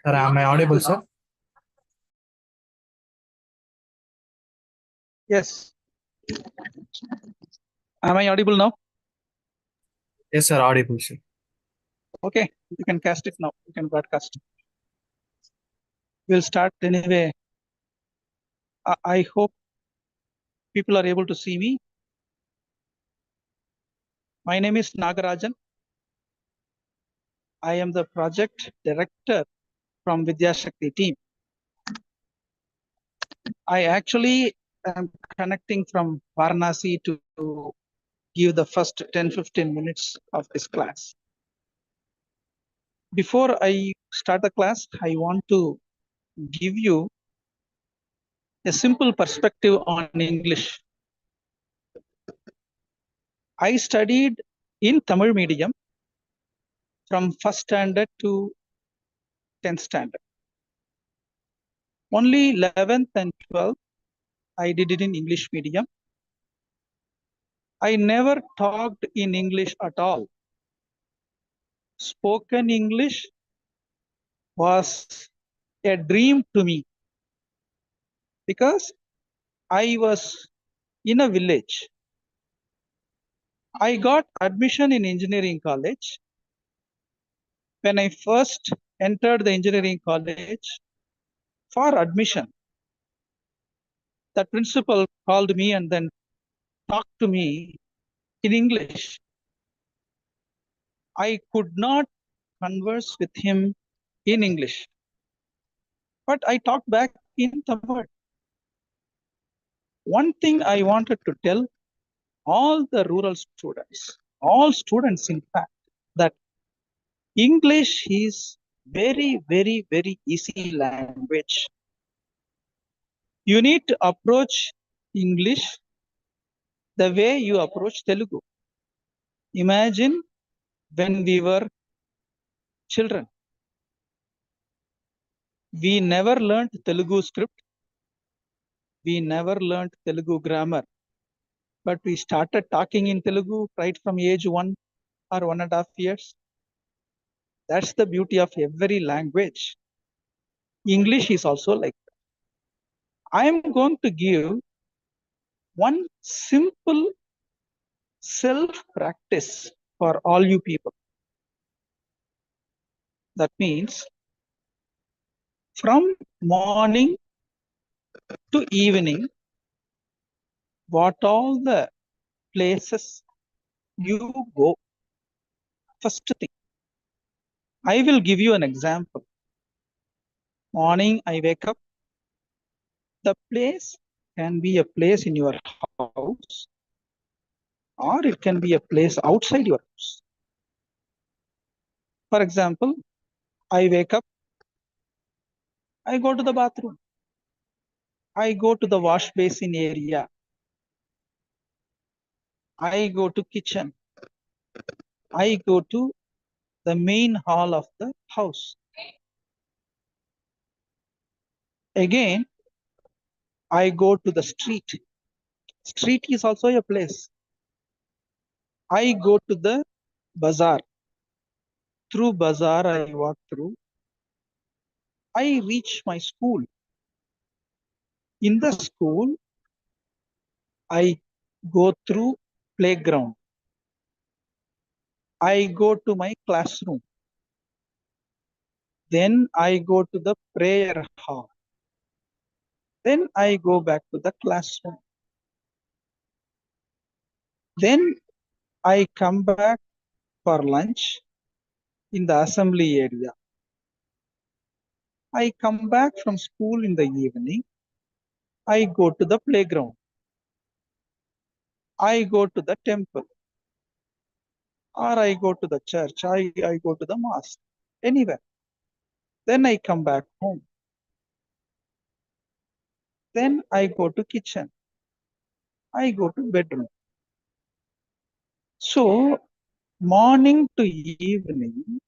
Sir, am I audible, sir? Yes. Am I audible now? Yes, sir, audible, sir. Okay, you can cast it now. You can broadcast. We'll start anyway. I hope people are able to see me. My name is Nagarajan. I am the project director from Vidyashakti team. I actually am connecting from Varanasi to give the first 10-15 minutes of this class. Before I start the class, I want to give you a simple perspective on English. I studied in Tamil medium from first standard to 10th standard. Only 11th and 12th, I did it in English medium. I never talked in English at all. Spoken English was a dream to me because I was in a village. I got admission in engineering college. When I first entered the engineering college for admission, the principal called me and then talked to me in English. I could not converse with him in English, but I talked back in Tamil. One thing I wanted to tell all the rural students, all students in fact, that English is very, very, very easy language. You need to approach English the way you approach Telugu. Imagine when we were children, we never learned Telugu script. We never learned Telugu grammar, but we started talking in Telugu right from age 1 or 1.5 years. That's the beauty of every language. English is also like that. I am going to give one simple self-practice for all you people. That means from morning to evening, what all the places you go. First thing, I will give you an example. Morning, I wake up. The place can be a place in your house, or it can be a place outside your house. For example, I wake up, I go to the bathroom, I go to the wash basin area, I go to kitchen, I go to the main hall of the house. Again, I go to the street. Street is also a place. I go to the bazaar. Through bazaar, I walk through. I reach my school. In the school, I go through playground. I go to my classroom. Then I go to the prayer hall. Then I go back to the classroom. Then I come back for lunch in the assembly area. I come back from school in the evening. I go to the playground. I go to the temple. Or I go to the church. I go to the mosque. Anywhere. Then I come back home. Then I go to kitchen. I go to bedroom. So morning to evening,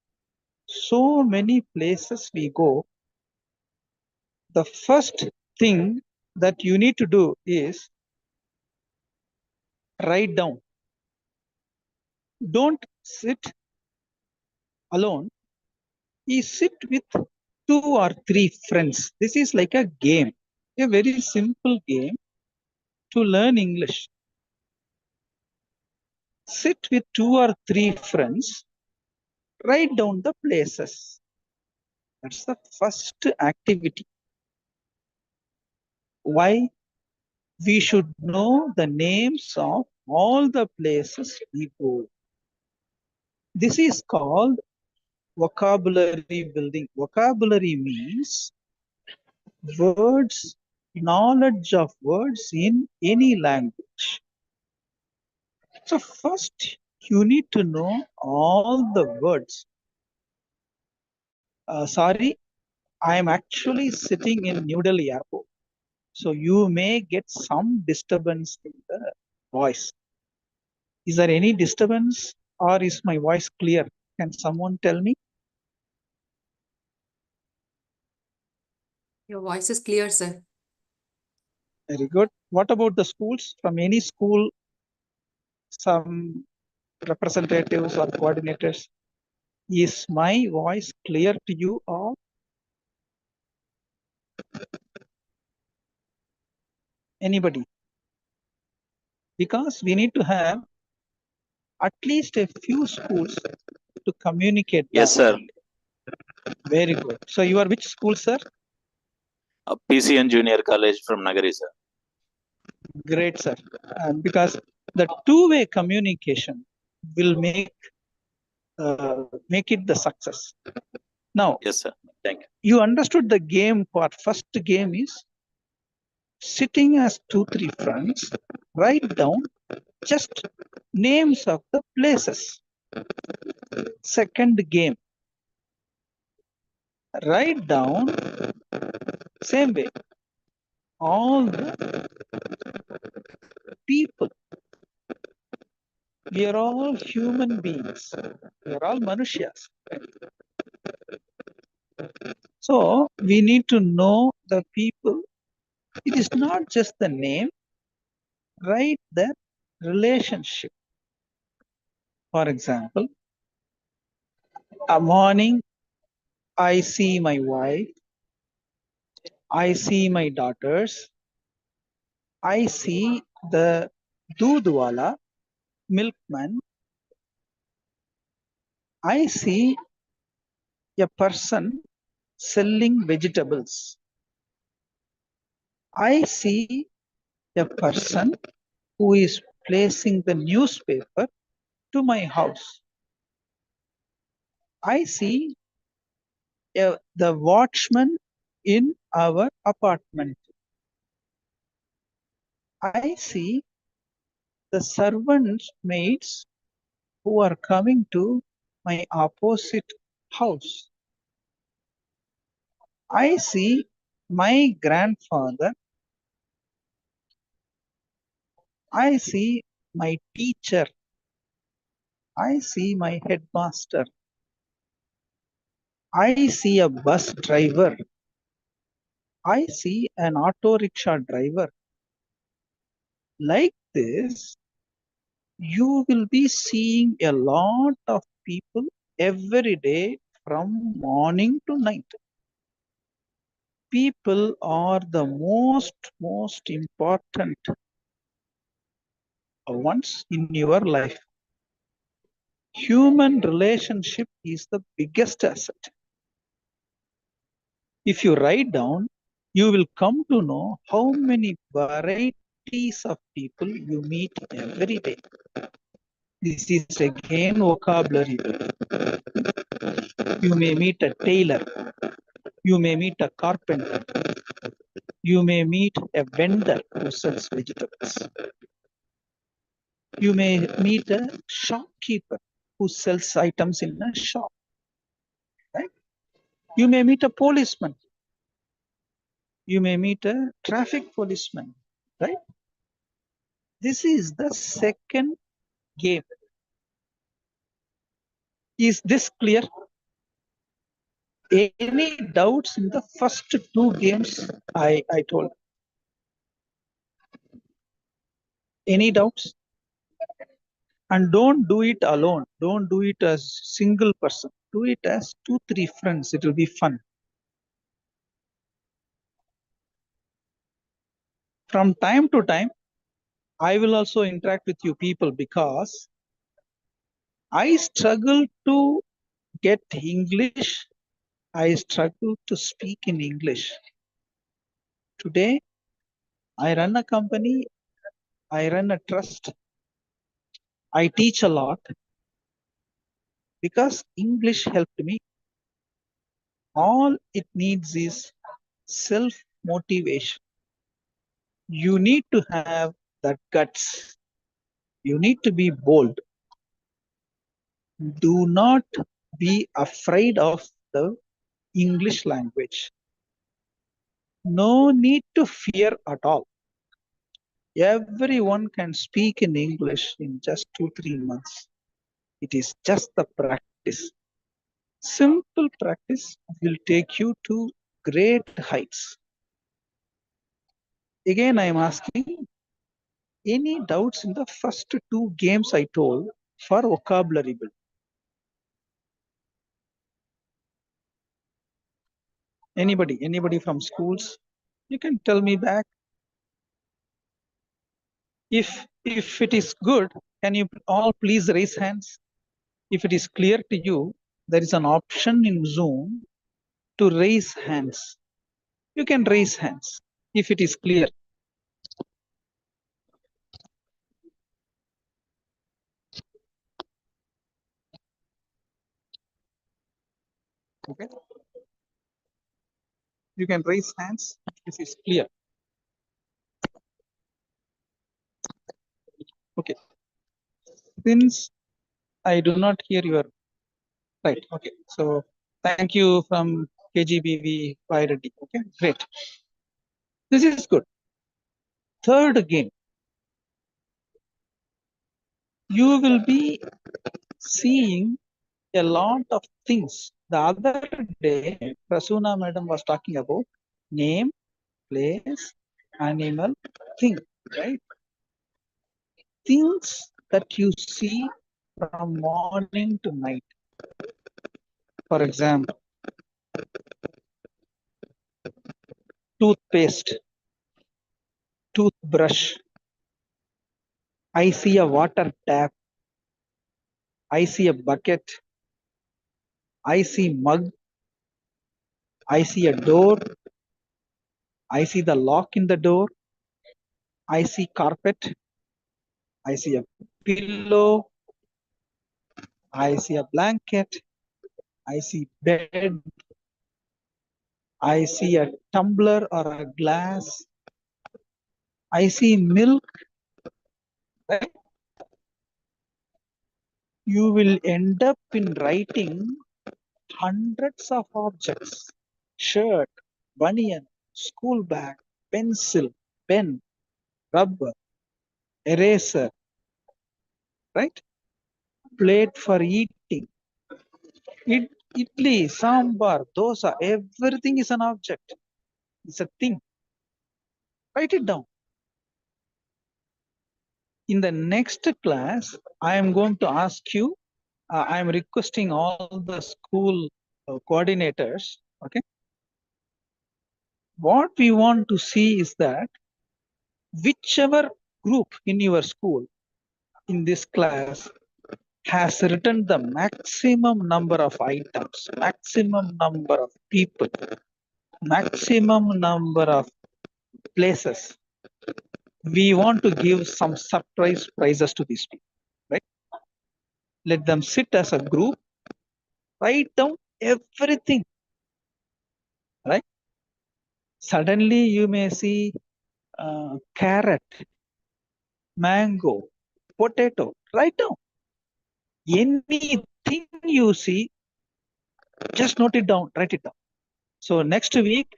so many places we go. The first thing that you need to do is write down. Don't sit alone. You sit with 2 or 3 friends. This is like a game, a very simple game to learn English. Sit with 2 or 3 friends, write down the places. That's the first activity. Why? We should know the names of all the places we go. This is called vocabulary building. Vocabulary means words, knowledge of words in any language. So first you need to know all the words. Sorry, I am actually sitting in New Delhi airport. So you may get some disturbance in the voice. Is there any disturbance or is my voice clear? Can someone tell me? Your voice is clear, sir. Very good. What about the schools? From any school, some representatives or coordinators, is my voice clear to you or anybody? Because we need to have at least a few schools to communicate. Yes, that. sir. Very good. So you are which school, sir? PCN Junior College from Nagari, sir. Great, sir. Because the two-way communication will make it the success. Now, Yes, sir. Thank you. you understood the game part. First game is sitting as 2-3 friends, write down just names of the places. Second game, write down same way all the people. We are all human beings. We are all manushyas. So we need to know the people. It is not just the name, write the relationship. For example, a morning I see my wife, I see my daughters, I see the doodwala, milkman, I see a person selling vegetables. I see a person who is placing the newspaper to my house. I see the watchman in our apartment. I see the servants maids who are coming to my opposite house. I see my grandfather. I see my teacher. I see my headmaster. I see a bus driver. I see an auto rickshaw driver. Like this, you will be seeing a lot of people every day from morning to night. People are the most important ones in your life. Human relationship is the biggest asset. If you write down, you will come to know how many varieties of people you meet every day. This is again vocabulary. You may meet a tailor. You may meet a carpenter. You may meet a vendor who sells vegetables. You may meet a shopkeeper who sells items in a shop. Right? You may meet a policeman. You may meet a traffic policeman. Right? This is the second game. Is this clear? Any doubts in the first two games I told? Any doubts? And don't do it alone. Don't do it as single person. Do it as 2-3 friends. It will be fun. From time to time, I will also interact with you people because I struggle to get English. I struggle to speak in English. Today, I run a company, I run a trust, I teach a lot because English helped me. All it needs is self motivation. You need to have that guts. You need to be bold. Do not be afraid of the English language. No need to fear at all. Everyone can speak in English in just 2-3 months. It is just the practice. Simple practice will take you to great heights. Again, I am asking, any doubts in the first 2 games I told for vocabulary building? Anybody from schools? You can tell me back. If it is good, can you all please raise hands? If it is clear to you, there is an option in Zoom to raise hands. You can raise hands if it is clear. Okay. You can raise hands if it's clear. Okay. Since I do not hear your right. Okay. So thank you from KGBV Reddy. Okay, great. This is good. Third game. You will be seeing a lot of things. The other day, Prasuna madam was talking about name, place, animal, thing, right? Things that you see from morning to night. For example, toothpaste, toothbrush. I see a water tap. I see a bucket. I see mug. I see a door. I see the lock in the door. I see carpet. I see a pillow. I see a blanket. I see bed. I see a tumbler or a glass. I see milk. Right? You will end up in writing hundreds of objects. Shirt, bunion, school bag, pencil, pen, rubber, eraser, right? Plate for eating. Idli, sambar, dosa, everything is an object. It's a thing. Write it down. In the next class, I am going to ask you, I am requesting all the school coordinators, okay? What we want to see is that whichever group in your school in this class has written the maximum number of items, maximum number of people, maximum number of places, we want to give some surprise prizes to these people, right? Let them sit as a group, write down everything, right? Suddenly you may see carrot, mango, potato, write down. Anything you see, just note it down, write it down. So next week,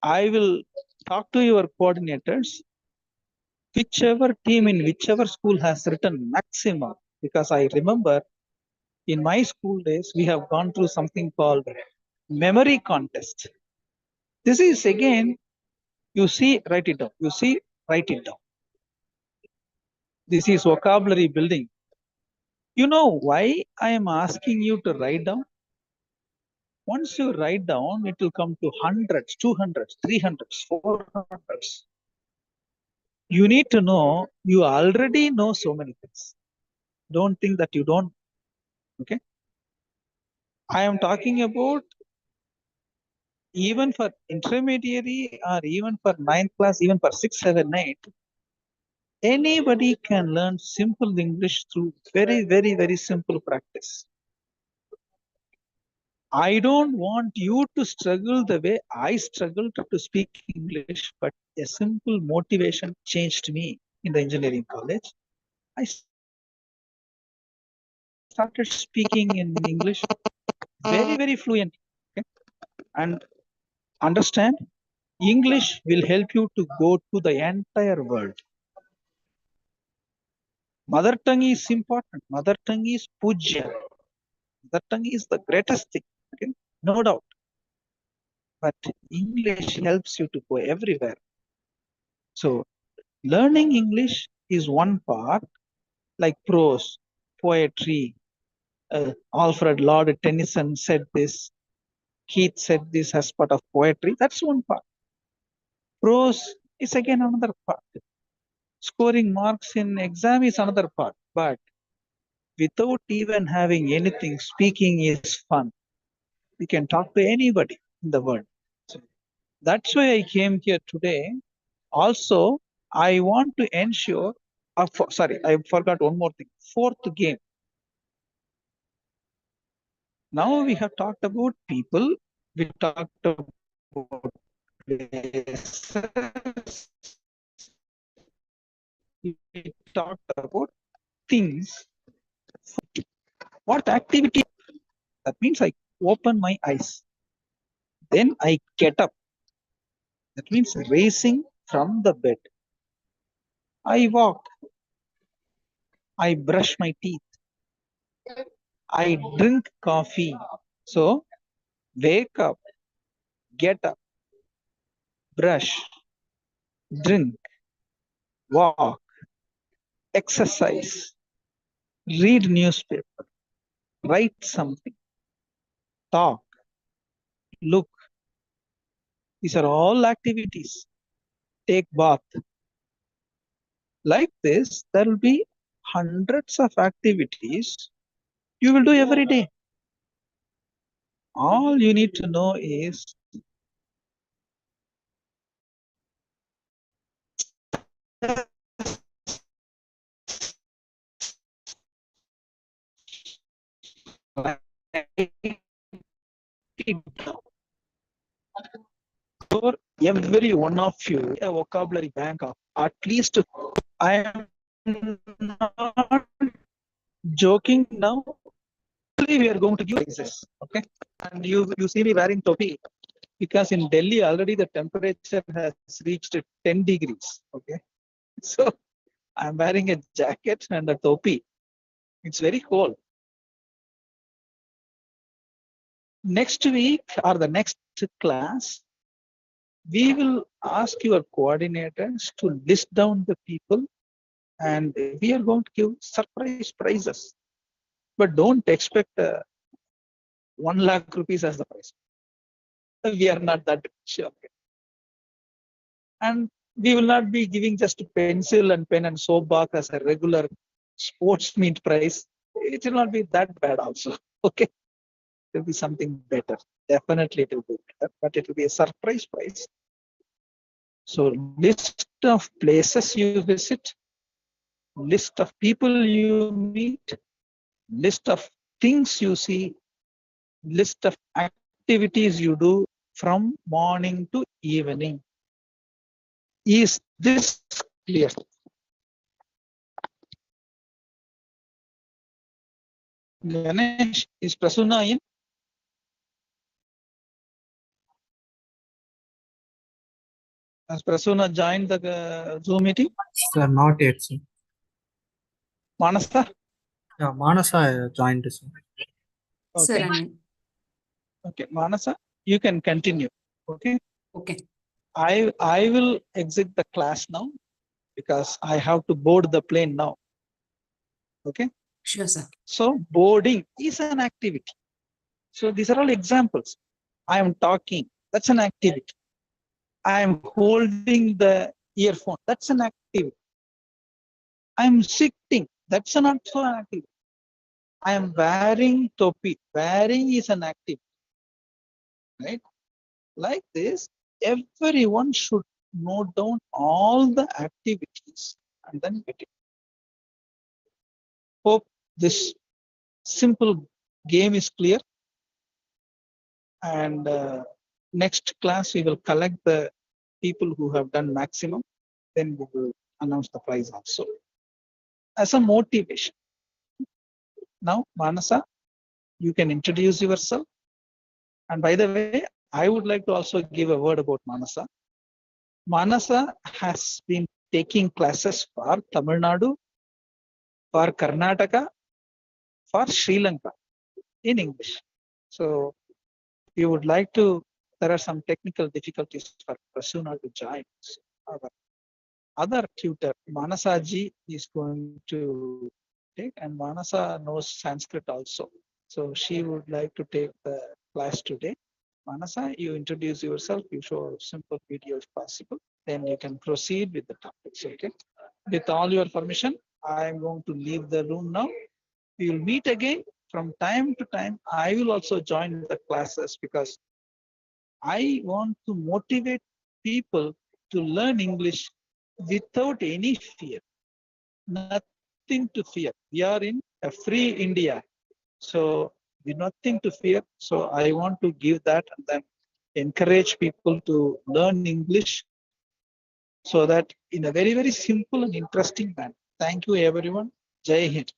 I will talk to your coordinators, whichever team in whichever school has written maximum, because I remember in my school days, we have gone through something called memory contest. This is again, you see, write it down. You see, write it down. This is vocabulary building. You know why I am asking you to write down? Once you write down, it will come to hundreds, 200s, 300s, 400s. You need to know, you already know so many things. Don't think that you don't. Okay. I am talking about even for intermediary or even for ninth class, even for 6, 7, 8. Anybody can learn simple English through very, very, very simple practice. I don't want you to struggle the way I struggled to speak English, but a simple motivation changed me in the engineering college. I started speaking in English very, very fluent. Okay? And understand, English will help you to go to the entire world. Mother tongue is important. Mother tongue is puja. Mother tongue is the greatest thing. Okay? No doubt. But English helps you to go everywhere. So learning English is one part, like prose, poetry. Alfred Lord Tennyson said this. Keith said this as part of poetry. That's one part. Prose is again another part. Scoring marks in exam is another part. But without even having anything, speaking is fun. We can talk to anybody in the world. So that's why I came here today. Also, I want to ensure, sorry, I forgot one more thing. Fourth game. Now we have talked about people, we talked about places, we talked about things. What activity? That means I open my eyes. Then I get up. That means raising from the bed. I walk. I brush my teeth. I drink coffee. So wake up, get up, brush, drink, walk, exercise, read newspaper, write something, talk, look. These are all activities. Take bath. Like this, there will be hundreds of activities you will do every day. All you need to know is for every one of you a vocabulary bank of at least, I am not joking now. We are going to give prizes. Okay. And you see me wearing topi because in Delhi already the temperature has reached 10 degrees. Okay. So I'm wearing a jacket and a topi. It's very cold. Next week or the next class, we will ask your coordinators to list down the people and we are going to give surprise prizes. But don't expect 1 lakh rupees as the prize. We are not that sure. And we will not be giving just pencil and pen and soap box as a regular sports meet prize. It will not be that bad also. Okay. It will be something better. Definitely it will be better, but it will be a surprise prize. So list of places you visit, list of people you meet, list of things you see, list of activities you do from morning to evening. Is this clear? Ganesh, is Prasunna in? Has Prasunna joined the Zoom meeting? Sir, not yet, sir. Manasa? Yeah, Manasa joined, sir. Sir, Okay. I'm in. Okay, Manasa, you can continue. Okay. Okay. I will exit the class now because I have to board the plane now. Okay. Sure, sir. So boarding is an activity. So these are all examples. I am talking. That's an activity. I am holding the earphone. That's an activity. I am sitting. That's not so an activity. I am wearing topi. Wearing is an activity, right? Like this, everyone should note down all the activities and then get it. Hope this simple game is clear. And next class, we will collect the people who have done maximum. Then we will announce the prize also as a motivation. Now, Manasa, you can introduce yourself. And by the way, I would like to also give a word about Manasa. Manasa has been taking classes for Tamil Nadu, for Karnataka, for Sri Lanka in English. So we would like to, there are some technical difficulties for Prasuna to join. So our other tutor, Manasaji, is going to take, and Manasa knows Sanskrit also. So she would like to take the class today. Manasa, you introduce yourself, you show a simple video if possible, then you can proceed with the topics, okay? With all your permission, I am going to leave the room now. We will meet again from time to time. I will also join the classes because I want to motivate people to learn English without any fear. Nothing to fear. We are in a free India. So nothing to fear. So I want to give that and then encourage people to learn English so that in a very, very simple and interesting manner. Thank you, everyone. Jai Hind.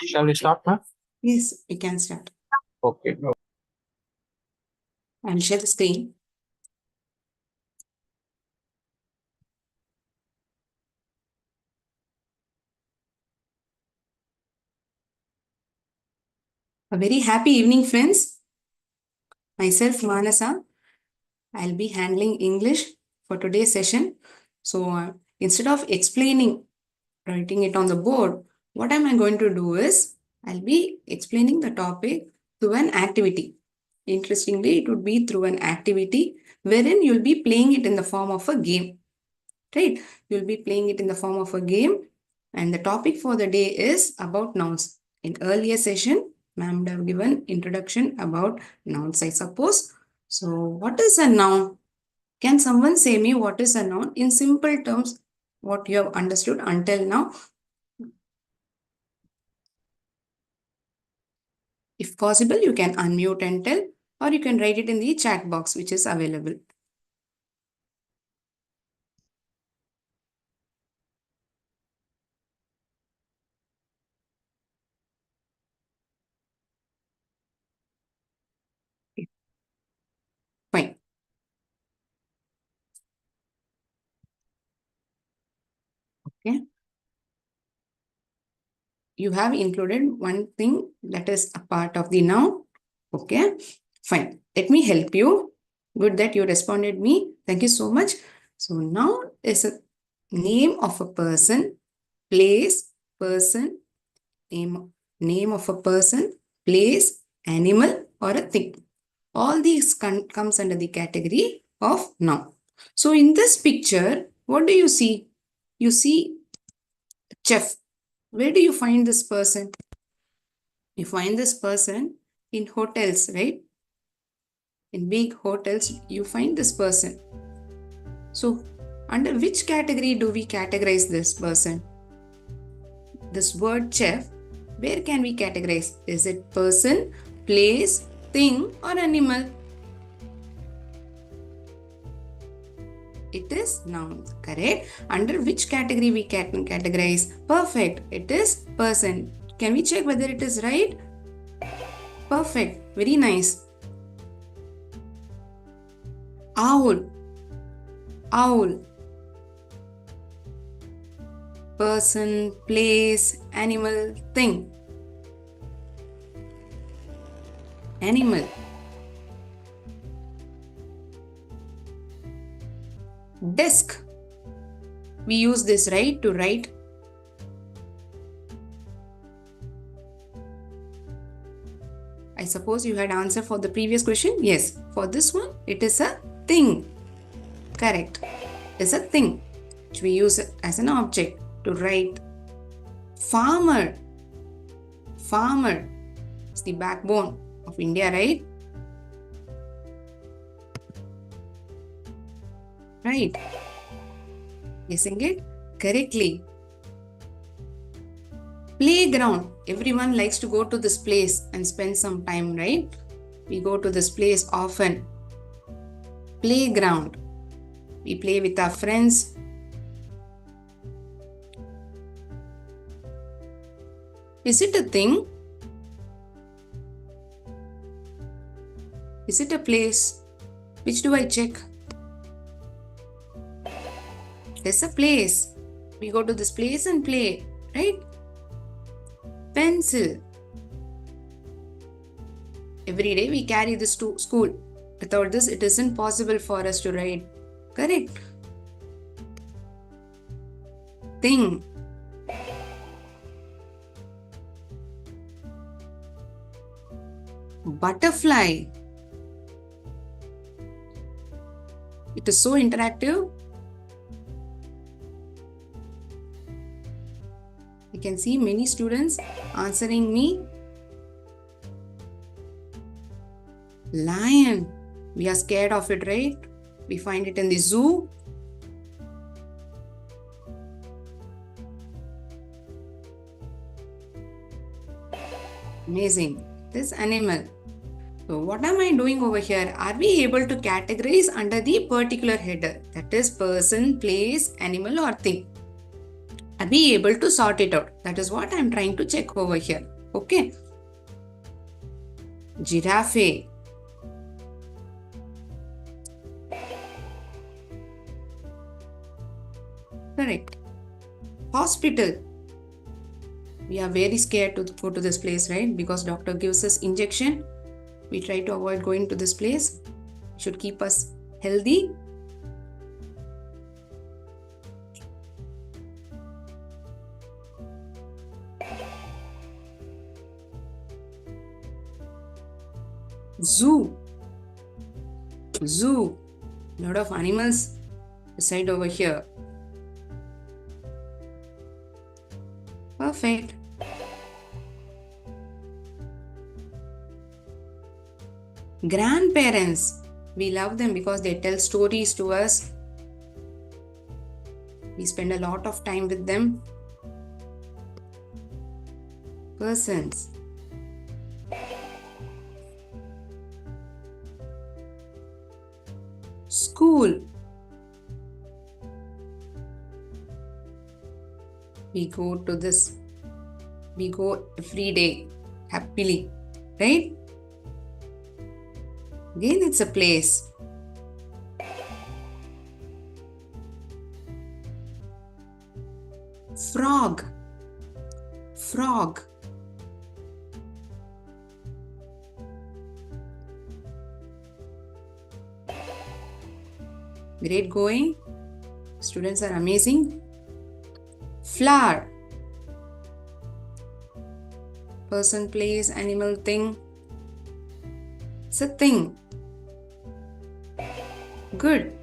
Shall we start, ma'am? Yes, we can start. Okay. I'll share the screen. A very happy evening, friends. Myself, Manasa. I'll be handling English for today's session. So instead of explaining, writing it on the board, what am I going to do is, I'll be explaining the topic through an activity. Interestingly, it would be through an activity wherein you'll be playing it in the form of a game. Right? You'll be playing it in the form of a game. And the topic for the day is about nouns. In earlier session, ma'am would have given introduction about nouns, I suppose. So what is a noun? Can someone say me what is a noun in simple terms, what you have understood until now? If possible, you can unmute and tell, or you can write it in the chat box which is available. Fine. Okay. You have included one thing that is a part of the noun. Okay, fine. Let me help you. Good that you responded me. Thank you so much. So noun is a name of a person, place, person, name of a person, place, animal, or a thing. All these comes under the category of noun. So in this picture, what do you see? You see chef. Where do you find this person? You find this person in hotels, right? In big hotels, you find this person. So, under which category do we categorize this person? This word chef, where can we categorize? Is it person, place, thing, or animal? It is noun, correct? Under which category we can categorize? Perfect, it is person. Can we check whether it is right? Perfect, very nice. Owl, owl. Person, place, animal, thing. Animal. Desk. We use this, right, to write. I suppose you had answer for the previous question. Yes, for this one, it is a thing. Correct. It's a thing which we use as an object to write. Farmer. Farmer is the backbone of India, right? Right. Guessing it correctly. Playground. Everyone likes to go to this place and spend some time, right? We go to this place often. Playground. We play with our friends. Is it a thing? Is it a place? Which do I check? There's a place. We go to this place and play, right? Pencil. Every day we carry this to school. Without this, it isn't possible for us to write. Correct. Thing. Butterfly. It is so interactive. You can see many students answering me. Lion. We are scared of it, right? We find it in the zoo. Amazing. This animal. So what am I doing over here? Are we able to categorize under the particular header? That is person, place, animal or thing. Are we able to sort it out? That is what I am trying to check over here. Okay. Giraffe. Correct. Hospital. We are very scared to go to this place, right? Because doctor gives us injection. We try to avoid going to this place. It should keep us healthy. Zoo. Zoo. Lot of animals beside over here. Perfect. Grandparents. We love them because they tell stories to us. We spend a lot of time with them. Persons. School. We go to this. We go every day happily, right? Again, it's a place. Frog. Frog. Great going. Students are amazing. Flower. Person, place, animal, thing. It's a thing. Good.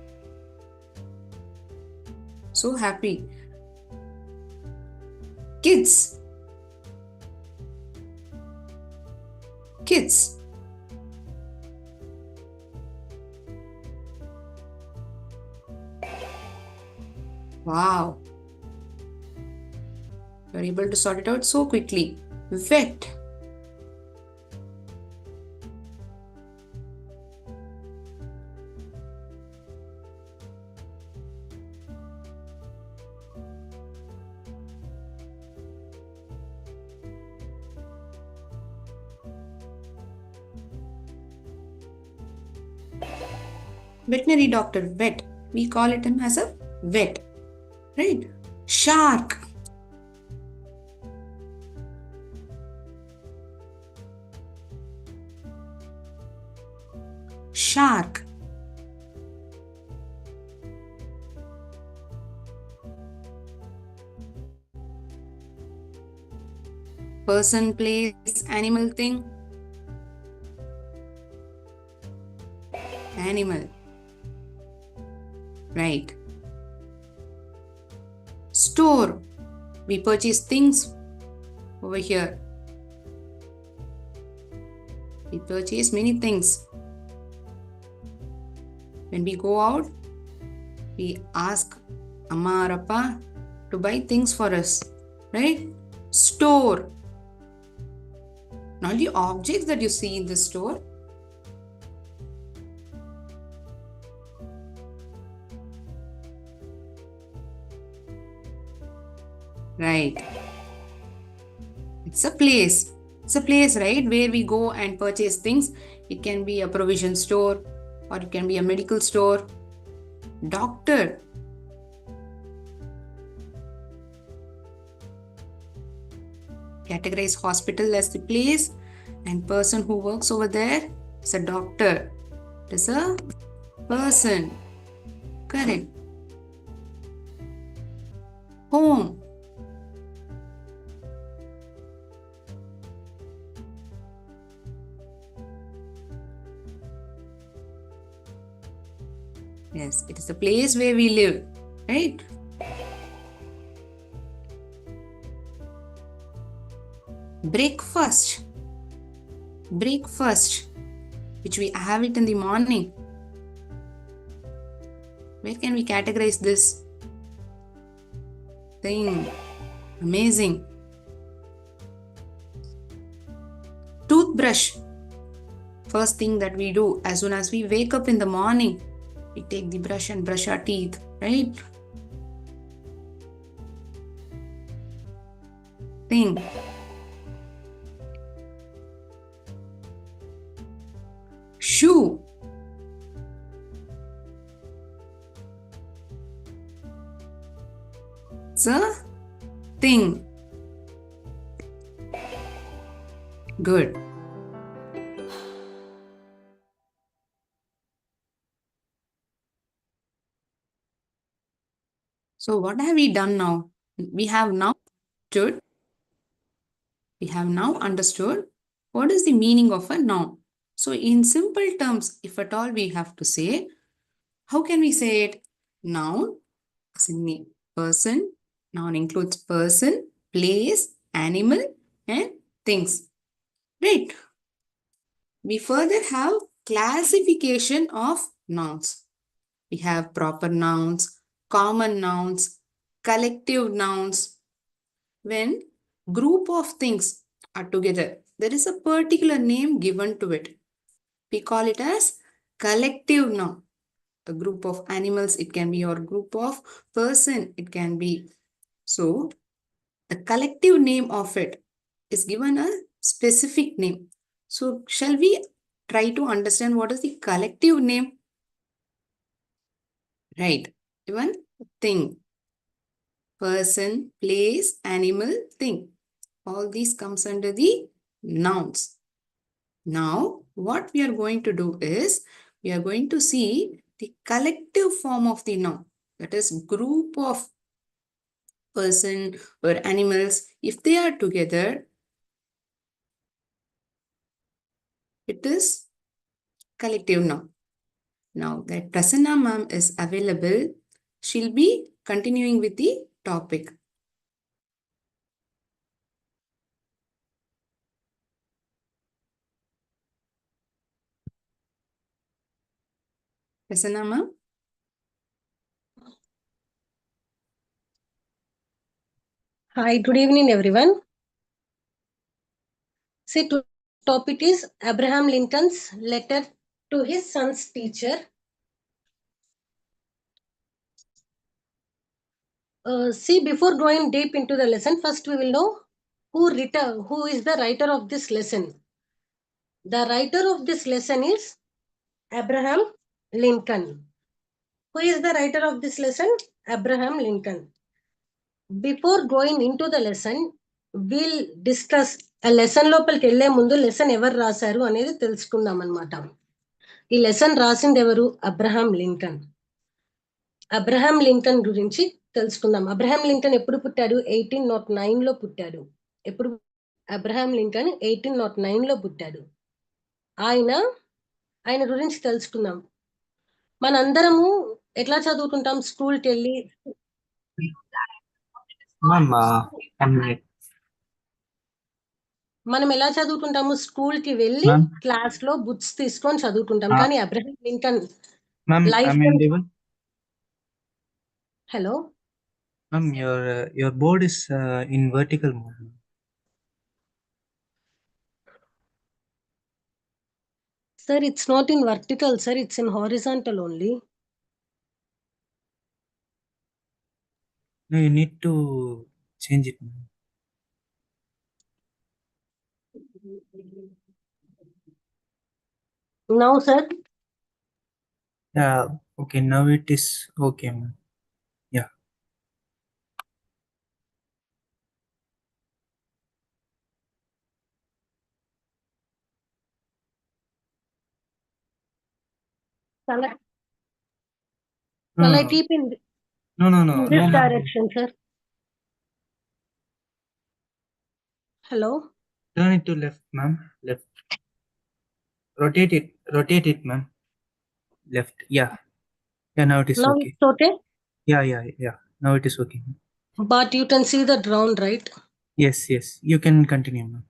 So happy. Kids. Kids. Wow. You're able to sort it out so quickly. Vet. Veterinary doctor, vet. We call it him as a vet. Right? Shark. Shark. Person, place, animal, thing. Animal. Right. Store. We purchase things over here. We purchase many things. When we go out, we ask Amma or Appa to buy things for us. Right? Store. Not the objects that you see in the store. Right. It's a place. It's a place, right, where we go and purchase things. It can be a provision store or it can be a medical store. Doctor. Categorize hospital as the place and person who works over there is a doctor. It is a person. Correct. Home. Yes, it is the place where we live, right? Breakfast. Breakfast, which we have it in the morning. Where can we categorize this thing? Amazing. Toothbrush. First thing that we do as soon as we wake up in the morning, we take the brush and brush our teeth, right? Thing. Shoe. It's a thing. Good. So what have we done now? We have now understood what is the meaning of a noun. So in simple terms, if at all we have to say, how can we say it? Noun is a person. Noun includes person, place, animal, and things. Right. We further have classification of nouns. We have proper nouns, common nouns, collective nouns. When group of things are together, there is a particular name given to it. We call it as collective noun. A group of animals, it can be, or group of person, it can be. So, the collective name of it is given a specific name. So, shall we try to understand what is the collective name? Right. Even thing. Person, place, animal, thing. All these comes under the nouns. Now, what we are going to do is, we are going to see the collective form of the noun. That is, group of person or animals. If they are together, it is collective noun. Now that Prasanna ma'am is available, she'll be continuing with the topic. Prasanna ma'am? Hi, good evening, everyone. See, today's topic is Abraham Lincoln's letter to his son's teacher. See, before going deep into the lesson, first we will know who is the writer of this lesson. The writer of this lesson is Abraham Lincoln. Who is the writer of this lesson? Abraham Lincoln. Before going into the lesson, we'll discuss a lesson లోపలికి వెళ్ళే ముందు lesson ఎవరు రాశారు అనేది తెలుసుకుందాం అన్నమాట. ఈ lesson రాసింది ఎవరు? Abraham Lincoln. అబ్రహాం లింకన్ గురించి తెలుసుకుందాం. అబ్రహాం లింకన్ ఎప్పుడు పుట్టాడు? 1809 లో పుట్టాడు. ఎప్పుడు అబ్రహాం లింకన్ 1809 లో పుట్టాడు. ఆయన గురించి తెలుసుకుందాం. మనందరము ఎట్లా చదువుకుంటాం? స్కూల్కి వెళ్ళి Ma'am, 1 minute. మనం ఎలా చదువుకుంటాము? స్కూల్కి వెళ్ళి Ma'am, క్లాస్ లో బుక్స్ తీసుకొని చదువుకుంటాం. Ah. కానీ Abraham Lincoln ma'am, Life I'm and- audible. Hello Ma'am, your board is in vertical mode. sir, it's not in vertical, sir, it's in horizontal only. No, you need to change it, ma'am. Now, sir, Yeah, okay, now it is okay, ma'am. Yeah. shall No, I no, keep in no, no, no, this no, ma'am. direction, sir? Hello? Turn it to left, ma'am. Left. Rotate it, ma'am. Left. Yeah. Yeah, now it is Now okay. it's okay, Yeah. Now it is okay. but you can see the ground, right? Yes. You can continue, ma'am.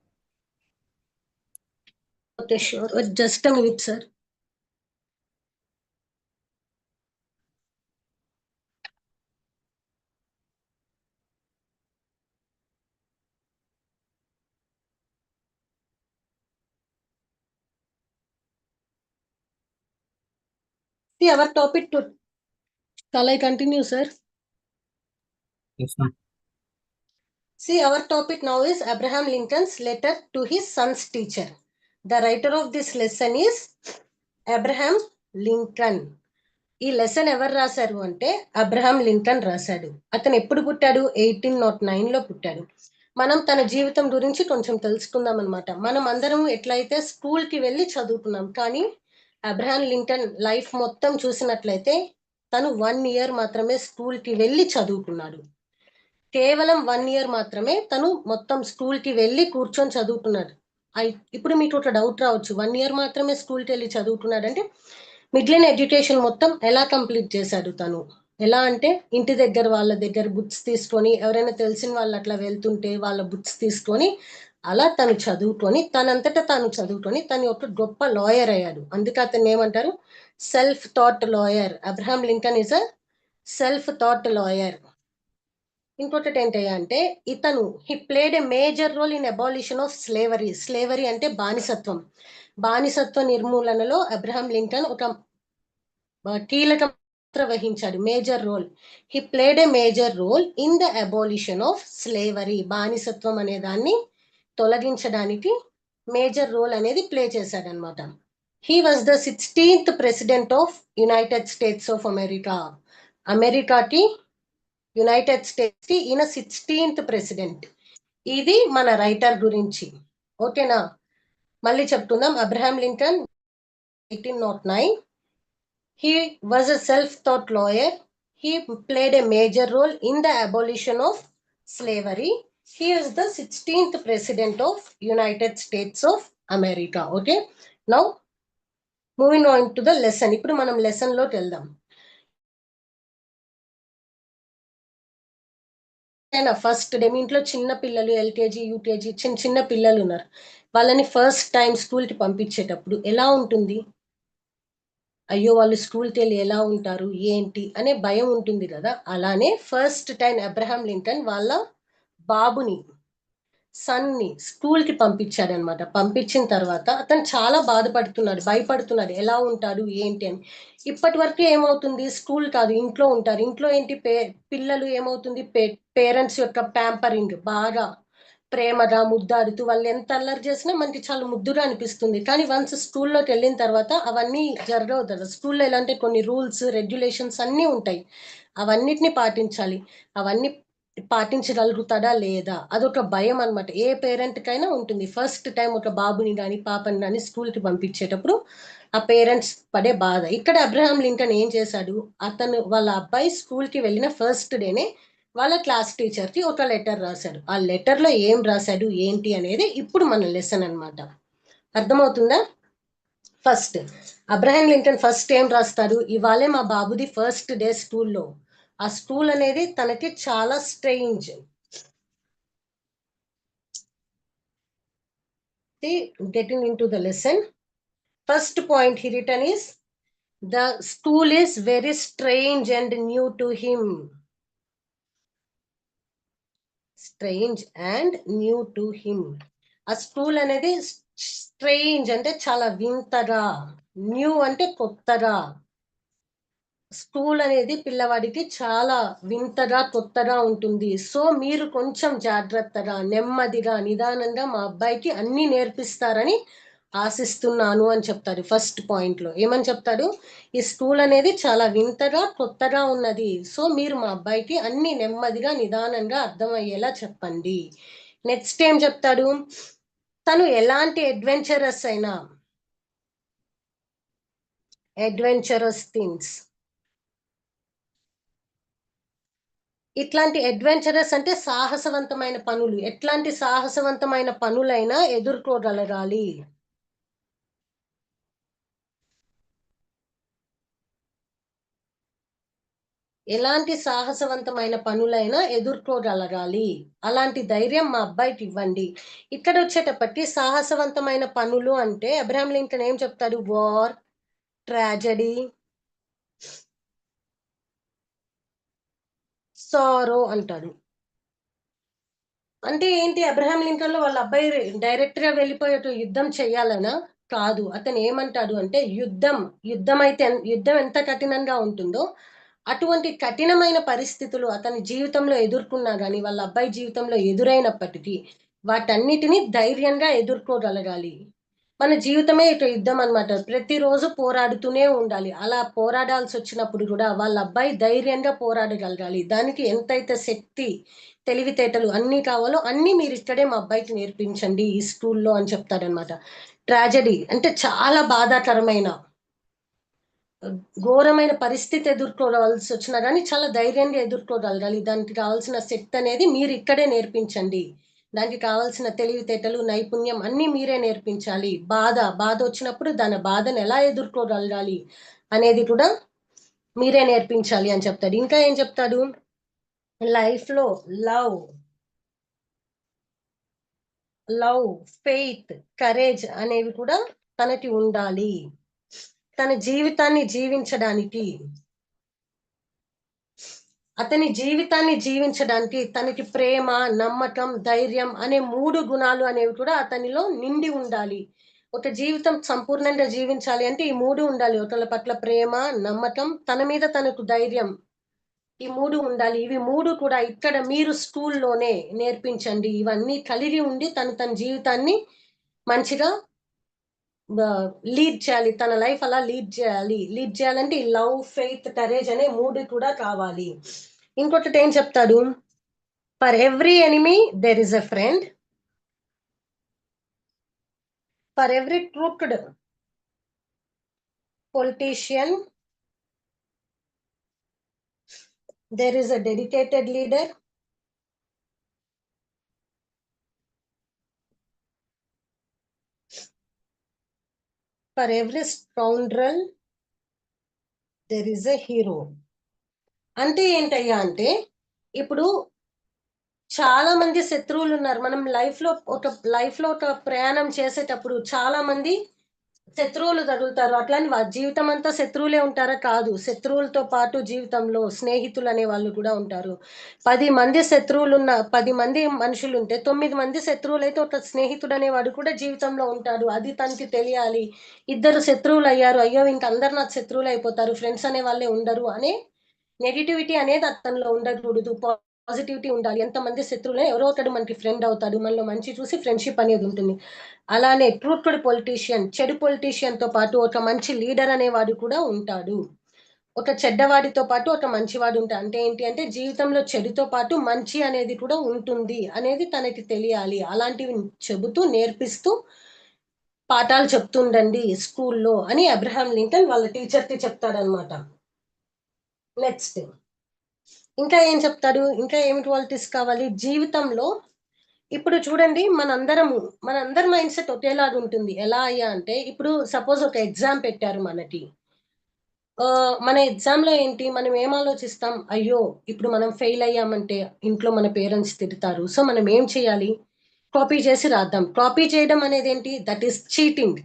Okay, sure. Just a minute, sir. See our topic to. Shall I continue, sir? Yes, ma'am. See, our topic now is Abraham Lincoln's letter to his son's teacher. The writer of this lesson is Abraham Lincoln. ఈ lesson ఎవరు రాశారు అంటే Abraham Lincoln రాశాడు. అతను ఎప్పుడు పుట్టాడు? 1809 లో పుట్టాడు. మనం తన జీవితం గురించి కొంచెం తెలుసుకుందాం అనమాట. మనం అందరం ఎట్లయితే స్కూల్ కి వెళ్ళి చదువుకున్నాం, కానీ అబ్రహాం లింకన్ లైఫ్ మొత్తం చూసినట్లయితే తను 1 year మాత్రమే స్కూల్ కి వెళ్ళి చదువుకున్నాడు. కేవలం 1 year మాత్రమే తను మొత్తం స్కూల్ కి వెళ్ళి కూర్చొని చదువుకున్నాడు. ఇప్పుడు మీకు ఒక డౌట్ రావచ్చు, 1 year మాత్రమే స్కూల్కి వెళ్ళి చదువుకున్నాడు అంటే మిడ్లైన్ ఎడ్యుకేషన్ మొత్తం ఎలా కంప్లీట్ చేశాడు తను? ఎలా అంటే ఇంటి దగ్గర వాళ్ళ దగ్గర బుక్స్ తీసుకొని, ఎవరైనా తెలిసిన వాళ్ళు అట్లా వెళ్తుంటే వాళ్ళ బుక్స్ తీసుకొని అలా తను చదువుకొని తనంతటా తాను చదువుకొని తను ఒక గొప్ప లాయర్ అయ్యాడు. అందుకే అతను ఏమంటారు? Self taught lawyer. Abraham Lincoln is a self taught lawyer. ఇంకొకటి ఏంటయ్యా అంటే ఇతను he played a major role in abolition of slavery. Slavery అంటే బానిసత్వం. బానిసత్వ నిర్మూలనలో అబ్రహాం లింకన్ ఒక కీలక పాత్ర వహించాడు. Major role. He played a major role in the abolition of slavery. బానిసత్వం అనే దాన్ని తొలగించడానికి మేజర్ రోల్ అనేది ప్లే చేశాడు అనమాట. He was the 16th president of United states of America. అమెరికాకి, యునైటెడ్ స్టేట్స్ కి ఈయన 16th ప్రెసిడెంట్. ఇది మన రైటర్ గురించి. ఓకేనా? మళ్ళీ చెప్తున్నాం. Abraham Lincoln 1809. He was a self-taught lawyer. He played a major role in the abolition of slavery. He is the 16th president of United States of America. Okay. Now, moving on to the lesson. ఇప్పుడు మనం lesson లోకి వెళ్దాం. First day మీ ఇంట్లో చిన్న పిల్లలు, LKG, UKG చిన్న పిల్లలు ఉన్నారు. వాళ్ళని ఫస్ట్ టైం స్కూల్కి పంపించేటప్పుడు ఎలా ఉంటుంది? అయ్యో వాళ్ళు స్కూల్కి వెళ్ళి ఎలా ఉంటారు ఏంటి అనే భయం ఉంటుంది కదా. అలానే ఫస్ట్ టైం అబ్రహాం లింకన్ వాళ్ళ బాబుని, సన్ని స్కూల్కి పంపించాడనమాట. పంపించిన తర్వాత అతను చాలా బాధపడుతున్నాడు, భయపడుతున్నాడు, ఎలా ఉంటాడు ఏంటి అని. ఇప్పటి వరకు ఏమవుతుంది? స్కూల్ కాదు, ఇంట్లో ఉంటారు. ఇంట్లో ఏంటి? పిల్లలు ఏమవుతుంది? పేరెంట్స్ యొక్క ప్యాంపరింగ్, బాగా ప్రేమగా ముద్దాడుతూ వాళ్ళు ఎంత అల్లరి చేసినా మనకి చాలా ముద్దుగా అనిపిస్తుంది. కానీ వన్స్ స్కూల్లోకి వెళ్ళిన తర్వాత అవన్నీ జరగవు కదా. స్కూల్లో ఎలా అంటే కొన్ని రూల్స్, రెగ్యులేషన్స్ అన్నీ ఉంటాయి. అవన్నిటిని పాటించాలి. అవన్నీ పాటించగలుగుతాడా లేదా అదొక భయం అనమాట. ఏ పేరెంట్ కైనా ఉంటుంది. ఫస్ట్ టైం ఒక బాబుని కానీ పాపని కానీ స్కూల్కి పంపించేటప్పుడు ఆ పేరెంట్స్ పడే బాధ. ఇక్కడ అబ్రహాం లింకన్ ఏం చేశాడు? అతను వాళ్ళ అబ్బాయి స్కూల్కి వెళ్ళిన ఫస్ట్ డేనే వాళ్ళ క్లాస్ టీచర్కి ఒక లెటర్ రాశాడు. ఆ లెటర్లో ఏం రాశాడు ఏంటి అనేది ఇప్పుడు మన లెసన్ అన్నమాట. అర్థమవుతుందా? ఫస్ట్ అబ్రహాం లింకన్ ఫస్ట్ ఏం రాస్తాడు, ఇవాళే మా బాబుది ఫస్ట్ డే స్కూల్లో. ఆ స్కూల్ అనేది తనకి చాలా strange. Getting into the lesson, first point he written is, the school is very strange and new to him. Strange and new to him. ఆ స్కూల్ అనేది స్ట్రేంజ్ అంటే చాలా వింతగా, న్యూ అంటే కొత్తగా. స్కూల్ అనేది పిల్లవాడికి చాలా వింతగా కొత్తగా ఉంటుంది. సో మీరు కొంచెం జాగ్రత్తగా, నెమ్మదిగా, నిదానంగా మా అబ్బాయికి అన్ని నేర్పిస్తారని ఆశిస్తున్నాను అని చెప్తాడు. ఫస్ట్ పాయింట్ లో ఏమని చెప్తాడు, ఈ స్కూల్ అనేది చాలా వింతగా కొత్తగా ఉన్నది. సో మీరు మా అబ్బాయికి అన్ని నెమ్మదిగా నిదానంగా అర్థమయ్యేలా చెప్పండి. నెక్స్ట్ ఏం చెప్తాడు, తను ఎలాంటి అడ్వెంచరస్ థింగ్స్, ఇట్లాంటి అడ్వెంచరస్ అంటే సాహసవంతమైన పనులు, ఎట్లాంటి సాహసవంతమైన పనులైనా ఎదుర్కోగలగాలి. ఎలాంటి సాహసవంతమైన పనులైనా ఎదుర్కోగలగాలి, అలాంటి ధైర్యం మా అబ్బాయికి ఇవ్వండి. ఇక్కడ వచ్చేటప్పటికి సాహసవంతమైన పనులు అంటే అబ్రహాం లింకన్ ఏం చెప్తాడు, వార్, ట్రాజడీ, సారో అంటాడు. అంటే ఏంటి, అబ్రహాం లింకన్ లో వాళ్ళ అబ్బాయి డైరెక్ట్ గా వెళ్ళిపోయి యుద్ధం చెయ్యాలనా? కాదు. అతను ఏమంటాడు అంటే, యుద్ధం ఎంత కఠినంగా ఉంటుందో అటువంటి కఠినమైన పరిస్థితులు అతని జీవితంలో ఎదుర్కొన్నా గానీ, వాళ్ళ అబ్బాయి జీవితంలో ఎదురైనప్పటికీ వాటన్నిటిని ధైర్యంగా ఎదుర్కోగలగాలి. మన జీవితమే ఇటు యుద్ధం అన్నమాట. ప్రతిరోజు పోరాడుతూనే ఉండాలి. అలా పోరాడాల్సి వచ్చినప్పుడు కూడా వాళ్ళ అబ్బాయి ధైర్యంగా పోరాడగలగాలి. దానికి ఎంతైతే శక్తి, తెలివితేటలు అన్ని కావాలో అన్ని మీరు ఇక్కడే మా అబ్బాయికి నేర్పించండి ఈ స్కూల్లో అని చెప్తాడనమాట. ట్రాజడీ అంటే చాలా బాధాకరమైన, ఘోరమైన పరిస్థితి ఎదుర్కోవాల్సి వచ్చినా కానీ చాలా ధైర్యంగా ఎదుర్కోగలగాలి. దానికి కావాల్సిన శక్తి అనేది మీరు ఇక్కడే నేర్పించండి. దానికి కావాల్సిన తెలివితేటలు, నైపుణ్యం అన్ని మీరే నేర్పించాలి. బాధ వచ్చినప్పుడు దాని బాధను ఎలా ఎదుర్కోగలగాలి అనేది కూడా మీరే నేర్పించాలి అని చెప్తాడు. ఇంకా ఏం చెప్తాడు, లైఫ్ లో లవ్, ఫెయిత్, కరేజ్ అనేవి కూడా తనకి ఉండాలి. తన జీవితాన్ని జీవించడానికి, తనకి ప్రేమ, నమ్మకం, ధైర్యం అనే 3 గుణాలు అనేవి కూడా అతనిలో నిండి ఉండాలి. ఒక జీవితం సంపూర్ణంగా జీవించాలి అంటే ఈ 3 ఉండాలి. ఒకళ్ళ పట్ల ప్రేమ, నమ్మకం, తన మీద తనకు ధైర్యం, ఈ 3 ఉండాలి. ఇవి 3 కూడా ఇక్కడ మీరు స్కూల్లోనే నేర్పించండి. ఇవన్నీ కలిగి ఉండి తన జీవితాన్ని మంచిగా లీడ్ చేయాలి. తన లైఫ్ అలా లీడ్ చేయాలంటే ఈ లవ్, ఫెయిత్, కరేజ్ అనే 3 కూడా కావాలి. ఇంకొకటి ఏం చెప్తాడు, for every enemy there is a friend, for every crooked politician there is a dedicated leader, for every scoundrel there is a hero. అంటే ఏంటయ్యా అంటే, ఇప్పుడు చాలా మంది శత్రువులు ఉన్నారు. మనం లైఫ్ లో ఒక ప్రయాణం చేసేటప్పుడు చాలా మంది శత్రువులు తగులుతారు. అట్లాని జీవితం అంతా శత్రువులే ఉంటారా? కాదు. శత్రువులతో పాటు జీవితంలో స్నేహితులు అనే వాళ్ళు కూడా ఉంటారు. 10 మంది శత్రువులున్న 10 మంది మనుషులు ఉంటే 9 మంది శత్రువులు అయితే ఒక స్నేహితుడు అనేవాడు కూడా జీవితంలో ఉంటాడు. అది తనకి తెలియాలి. ఇద్దరు శత్రువులు అయ్యారు, అయ్యో ఇంక అందరు నాకు శత్రువులు అయిపోతారు, ఫ్రెండ్స్ అనే వాళ్ళే ఉండరు అనే నెగిటివిటీ అనేది అతనిలో ఉండకూడదు. పాజిటివిటీ ఉండాలి. ఎంతమంది శత్రువులే ఎవరో ఒకడు మనకి ఫ్రెండ్ అవుతాడు, మనలో మంచి చూసి ఫ్రెండ్షిప్ అనేది ఉంటుంది. అలానే ట్రూత్ఫుల్ పొలిటీషియన్, చెడు పొలిటీషియన్ తో పాటు ఒక మంచి లీడర్ అనేవాడు కూడా ఉంటాడు. ఒక చెడ్డవాడితో పాటు ఒక మంచివాడు ఉంటాడు. అంటే ఏంటి అంటే జీవితంలో చెడుతో పాటు మంచి అనేది కూడా ఉంటుంది అనేది తనకి తెలియాలి. అలాంటివి చెబుతూ నేర్పిస్తూ పాఠాలు చెప్తుండండి స్కూల్లో అని అబ్రహాం లింకన్ వాళ్ళ టీచర్కి చెప్తాడనమాట. నెక్స్ట్ ఇంకా ఏం చెప్తాడు, ఇంకా ఏమి క్వాలిటీస్ కావాలి జీవితంలో. ఇప్పుడు చూడండి, మనందరి మైండ్ సెట్ ఒకేలాగా ఉంటుంది. ఎలా అయ్యా అంటే, ఇప్పుడు సపోజ్ ఒక ఎగ్జామ్ పెట్టారు మనకి. మన ఎగ్జామ్ లో ఏంటి, మనం ఏం ఆలోచిస్తాం, అయ్యో ఇప్పుడు మనం ఫెయిల్ అయ్యామంటే ఇంట్లో మన పేరెంట్స్ తిడతారు, సో మనం ఏం చేయాలి, కాపీ చేసి రాద్దాం. కాపీ చేయడం అనేది ఏంటి, దట్ ఈస్ చీటింగ్.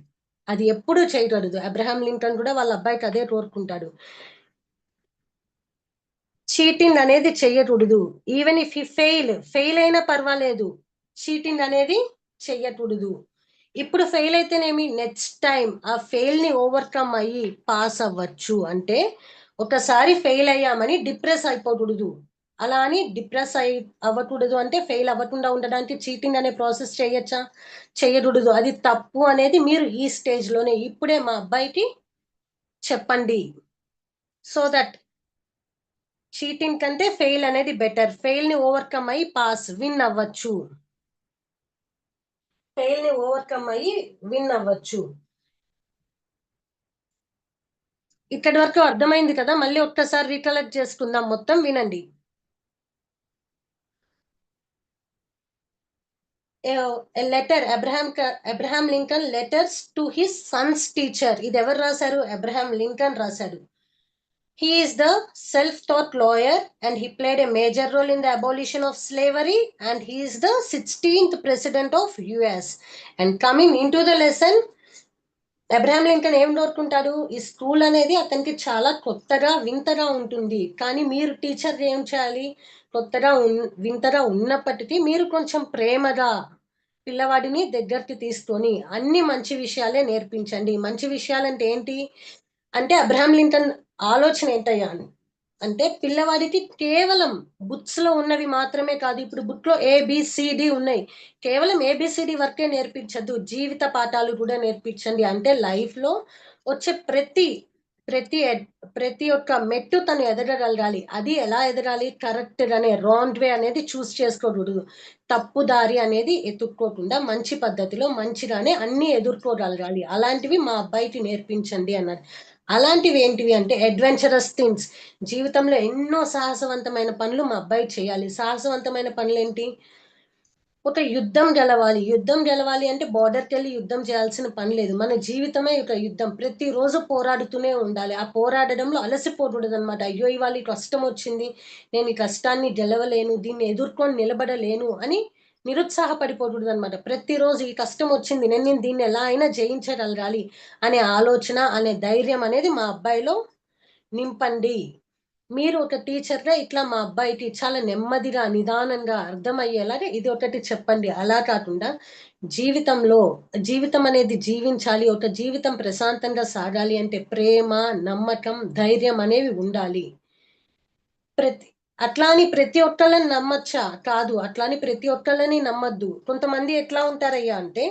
అది ఎప్పుడూ చేయకూడదు. అబ్రహాం లింకన్ కూడా వాళ్ళ అబ్బాయికి అదే కోరుకుంటాడు, చీటింగ్ అనేది చెయ్యకూడదు. ఈవెన్ ఇఫ్ హీ ఫెయిల్ అయినా పర్వాలేదు, చీటింగ్ అనేది చెయ్యకూడదు. ఇప్పుడు ఫెయిల్ అయితేనేమి, నెక్స్ట్ టైం ఆ ఫెయిల్ ని ఓవర్కమ్ అయ్యి పాస్ అవ్వచ్చు. అంటే ఒకసారి ఫెయిల్ అయ్యామని డిప్రెస్ అయిపోకూడదు. అలా అని డిప్రెస్ అవ్వకూడదు అంటే ఫెయిల్ అవ్వకుండా ఉండడానికి చీటింగ్ అనే ప్రాసెస్ చేయొచ్చా, చేయకూడదు. అది తప్పు అనేది మీరు ఈ స్టేజ్ లోనే ఇప్పుడే మా అబ్బాయికి చెప్పండి. సో దట్ చీటింగ్ కంటే ఫెయిల్ అనేది బెటర్. ఫెయిల్ ని ఓవర్కమ్ అయ్యి విన్ అవ్వచ్చు. ఫెయిల్ ని ఓవర్కమ్ అయ్యి విన్ అవ్వచ్చు. ఇక్కడి వరకు అర్థమైంది కదా? మళ్ళీ ఒక్కసారి రీకలెక్ట్ చేసుకుందాం, మొత్తం వినండి. Letter, Abraham Lincoln letters to his son's teacher. ఇది ఎవరు రాశారు? అబ్రహాం లింకన్ రాశాడు. He is the self-taught lawyer and he played a major role in the abolition of slavery, and he is the 16th president of US. And coming into the lesson, Abraham Lincoln ఏం కోరుకుంటాడు, ఈ school అనేది అతనికి చాలా కొత్తగా వింతగా ఉంటుంది. కానీ మీరు టీచర్ ఏం చేయాలి, కొత్తగా వింతగా ఉన్నప్పటికీ మీరు కొంచెం ప్రేమగా పిల్లవాడిని దగ్గరికి తీసుకొని అన్ని మంచి విషయాలే నేర్పించండి. మంచి విషయాలంటే ఏంటి అంటే, అబ్రహాం లింకన్ ఆలోచన ఏంటయ్యా అంటే, పిల్లవాడికి కేవలం బుక్స్ లో ఉన్నవి మాత్రమే కాదు, ఇప్పుడు బుక్ లో ABCD ఉన్నాయి, కేవలం ABCD వర్కే నేర్పించద్దు, జీవిత పాఠాలు కూడా నేర్పించండి. అంటే లైఫ్ లో వచ్చే ప్రతి ఒక్క మెట్టు తను ఎదగగలగాలి. అది ఎలా ఎదగాలి, కరెక్ట్ గానే, రాంగ్ వే అనేది చూస్ చేసుకోకూడదు, తప్పు దారి అనేది ఎత్తుక్కోకుండా మంచి పద్ధతిలో మంచిగానే అన్ని ఎదుర్కోగలగాలి. అలాంటివి మా అబ్బాయికి నేర్పించండి అన్నారు. అలాంటివి ఏంటివి అంటే, అడ్వెంచరస్ థింగ్స్. జీవితంలో ఎన్నో సాహసవంతమైన పనులు మా అబ్బాయి చేయాలి. సాహసవంతమైన పనులు ఏంటి, ఒక యుద్ధం గెలవాలి అంటే బార్డర్కి వెళ్ళి యుద్ధం చేయాల్సిన పని లేదు. మన జీవితమే ఒక యుద్ధం, ప్రతిరోజు పోరాడుతూనే ఉండాలి. ఆ పోరాడడంలో అలసిపోకూడదు అనమాట. అయ్యో ఇవాళ ఈ కష్టం వచ్చింది, నేను ఈ కష్టాన్ని గెలవలేను, దీన్ని ఎదుర్కొని నిలబడలేను అని నిరుత్సాహపడిపోకూడదు అనమాట. ప్రతిరోజు ఈ కష్టం వచ్చింది, నేను దీన్ని ఎలా అయినా జయించగలగాలి అనే ఆలోచన, అనే ధైర్యం అనేది మా అబ్బాయిలో నింపండి. మీరు ఒక టీచర్గా ఇట్లా మా అబ్బాయికి చాలా నెమ్మదిగా, నిదానంగా అర్థమయ్యేలాగా ఇది ఒకటి చెప్పండి. అలా కాకుండా జీవితం అనేది జీవించాలి, ఒక జీవితం ప్రశాంతంగా సాగాలి అంటే ప్రేమ, నమ్మకం, ధైర్యం అనేవి ఉండాలి. అట్లా అని ప్రతి ఒక్కళ్ళని నమ్మచ్చా? కాదు. అట్లా అని ప్రతి ఒక్కళ్ళని నమ్మద్దు. కొంతమంది ఎట్లా ఉంటారయ్యా అంటే,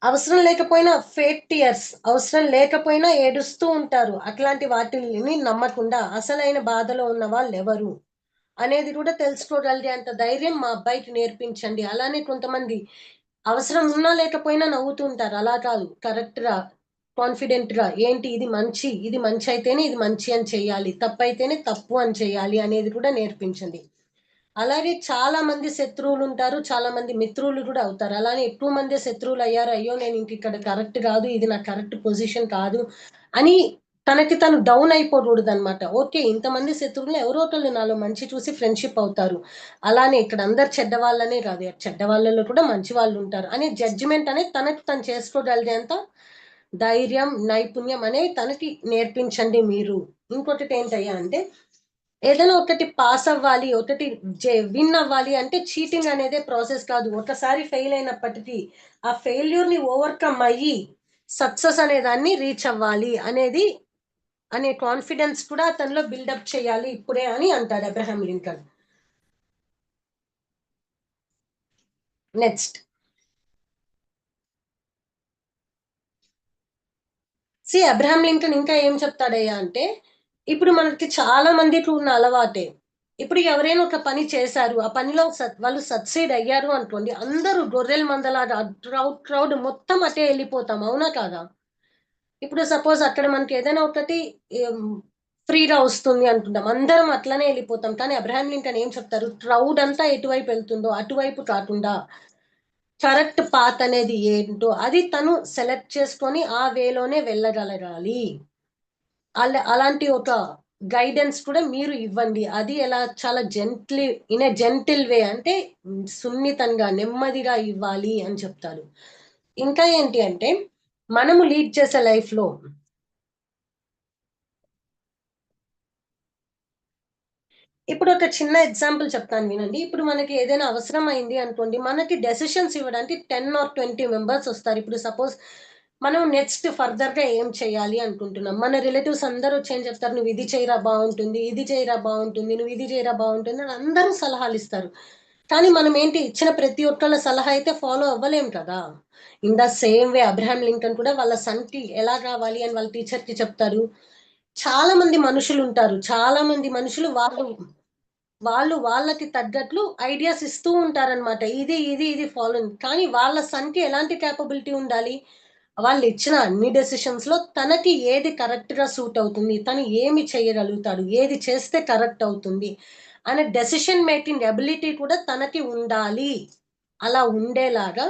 అవసరం లేకపోయినా ఫేక్ టీయర్స్, అవసరం లేకపోయినా ఏడుస్తూ ఉంటారు. అట్లాంటి వాటిని నమ్మకుండా అసలైన బాధలో ఉన్న వాళ్ళు ఎవరు అనేది కూడా తెలుసుకోగలిగే అంత ధైర్యం మా అబ్బాయికి నేర్పించండి. అలానే కొంతమంది అవసరం ఉన్నా లేకపోయినా నవ్వుతూ ఉంటారు. అలా కాదు, కరెక్ట్ గా, కాన్ఫిడెంట్ గా, ఏంటి ఇది మంచి అయితేనే ఇది మంచి అని చెయ్యాలి, తప్పు అయితేనే తప్పు అని చెయ్యాలి అనేది కూడా నేర్పించండి. అలాగే చాలా మంది శత్రువులు ఉంటారు, చాలా మంది మిత్రులు కూడా అవుతారు. అలానే ఎక్కువ మంది శత్రువులు అయ్యారు, అయ్యో నేను ఇంక ఇక్కడ కరెక్ట్ కాదు, ఇది నా కరెక్ట్ పొజిషన్ కాదు అని తనకి తను డౌన్ అయిపోకూడదు అనమాట. ఓకే, ఇంతమంది శత్రువులు ఎవరో ఒకళ్ళు నాలో మంచి చూసి ఫ్రెండ్షిప్ అవుతారు, అలానే ఇక్కడ అందరు చెడ్డవాళ్ళనే కాదు, చెడ్డవాళ్ళలో కూడా మంచి వాళ్ళు ఉంటారు అనే జడ్జిమెంట్ అనేది తనకు తను చేసుకోగలిగేంత ధైర్యం, నైపుణ్యం అనేవి తనకి నేర్పించండి మీరు. ఇంకొకటి ఏంటయ్యా అంటే, ఏదైనా ఒకటి పాస్ అవ్వాలి, ఒకటి విన్ అవ్వాలి అంటే చీటింగ్ అనేదే ప్రాసెస్ కాదు. ఒకసారి ఫెయిల్ అయినప్పటికీ ఆ ఫెయిల్యూర్ ని ఓవర్కమ్ అయ్యి సక్సెస్ అనే దాన్ని రీచ్ అవ్వాలి అనే కాన్ఫిడెన్స్ కూడా అతనిలో బిల్డప్ చేయాలి ఇప్పుడే అని అంటాడు Abraham Lincoln. Next Abraham Lincoln ఇంకా ఏం చెప్తాడయ్యా అంటే, ఇప్పుడు మనకి చాలా మందికి ఉన్న అలవాటే, ఇప్పుడు ఎవరైనా ఒక పని చేశారు, ఆ పనిలో వాళ్ళు సక్సీడ్ అయ్యారు అనుకోండి, అందరూ గొర్రెల మందలాగా క్రౌడ్ మొత్తం అటే వెళ్ళిపోతాం, అవునా కాదా? ఇప్పుడు సపోజ్ అక్కడ మనకి ఏదైనా ఒకటి ఫ్రీగా వస్తుంది అంటుంటాం, అందరం అట్లనే వెళ్ళిపోతాం. కానీ అబ్రహాం లింకన్ ఏం చెప్తారు, క్రౌడ్ అంతా ఎటువైపు వెళ్తుందో అటువైపు కాకుండా కరెక్ట్ పాత్ అనేది ఏంటో అది తను సెలెక్ట్ చేసుకొని ఆ వేలోనే వెళ్ళగలగాలి. అలాంటి ఒక గైడెన్స్ కూడా మీరు ఇవ్వండి. అది ఎలా చాలా ఇన్ ఏ జెంటిల్ వే, అంటే సున్నితంగా నెమ్మదిగా ఇవ్వాలి అని చెప్తారు. ఇంకా ఏంటి అంటే మనము లీడ్ చేసే లైఫ్ లో ఇప్పుడు ఒక చిన్న ఎగ్జాంపుల్ చెప్తాను వినండి. ఇప్పుడు మనకి ఏదైనా అవసరం అయింది అనుకోండి, మనకి డెసిషన్స్ ఇవ్వడానికి 10 or 20 మెంబర్స్ వస్తారు. ఇప్పుడు సపోజ్ మనం నెక్స్ట్ ఫర్దర్ గా ఏం చేయాలి అనుకుంటున్నాం, మన రిలేటివ్స్ అందరూ వచ్చి ఏం చెప్తారు, నువ్వు ఇది చేయరా బాగుంటుంది, ఇది చేయరా బాగుంటుంది, నువ్వు ఇది చేయరా బాగుంటుంది అని అందరూ సలహాలు ఇస్తారు. కానీ మనం ఏంటి, ఇచ్చిన ప్రతి ఒక్కళ్ళ సలహా అయితే ఫాలో అవ్వలేం కదా. In the same way Abraham Lincoln కూడా వాళ్ళ సన్కి ఎలా కావాలి అని వాళ్ళ టీచర్ కి చెప్తారు. చాలా మంది మనుషులు ఉంటారు, చాలా మంది మనుషులు వాళ్ళకి తగ్గట్లు ఐడియాస్ ఇస్తూ ఉంటారనమాట. ఇది ఫాలో. కానీ వాళ్ళ సన్కి ఎలాంటి క్యాపబిలిటీ ఉండాలి, వాళ్ళు ఇచ్చిన అన్ని డెసిషన్స్ లో తనకి ఏది కరెక్ట్ గా సూట్ అవుతుంది, తను ఏమి చేయగలుగుతాడు, ఏది చేస్తే కరెక్ట్ అవుతుంది అనే డెసిషన్ మేకింగ్ ఎబిలిటీ కూడా తనకి ఉండాలి. అలా ఉండేలాగా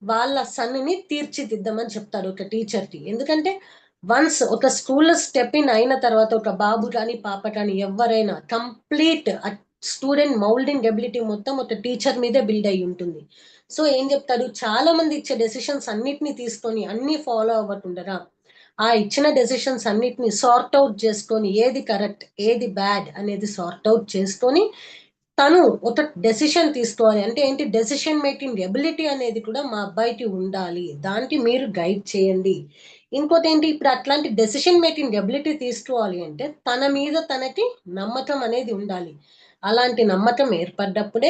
వాళ్ళ సన్ని తీర్చిదిద్దామని చెప్తారు ఒక టీచర్కి. ఎందుకంటే వన్స్ ఒక స్కూల్లో స్టెప్ ఇన్ అయిన తర్వాత ఒక బాబు కానీ పాప కానీ ఎవరైనా కంప్లీట్ స్టూడెంట్ మౌల్డింగ్ ఎబిలిటీ మొత్తం ఒక టీచర్ మీదే బిల్డ్ అయి ఉంటుంది. సో ఏం చెప్తాడు, చాలా మంది ఇచ్చే డెసిషన్స్ అన్నిటిని తీసుకొని అన్ని ఫాలో అవ్వకుండా ఆ ఇచ్చిన డెసిషన్స్ అన్నిటిని సార్ట్ అవుట్ చేసుకొని ఏది కరెక్ట్ ఏది బ్యాడ్ అనేది సార్ట్ అవుట్ చేసుకొని తను ఒక డెసిషన్ తీసుకోవాలి. అంటే ఏంటి, డెసిషన్ మేకింగ్ ఎబిలిటీ అనేది కూడా మా అబ్బాయికి ఉండాలి, దానికి మీరు గైడ్ చేయండి. ఇంకోటి ఏంటి, ఇప్పుడు అట్లాంటి డెసిషన్ మేకింగ్ ఎబిలిటీ తీసుకోవాలి అంటే తన మీద తనకి నమ్మకం అనేది ఉండాలి. అలాంటి నమ్మకం ఏర్పడ్డప్పుడే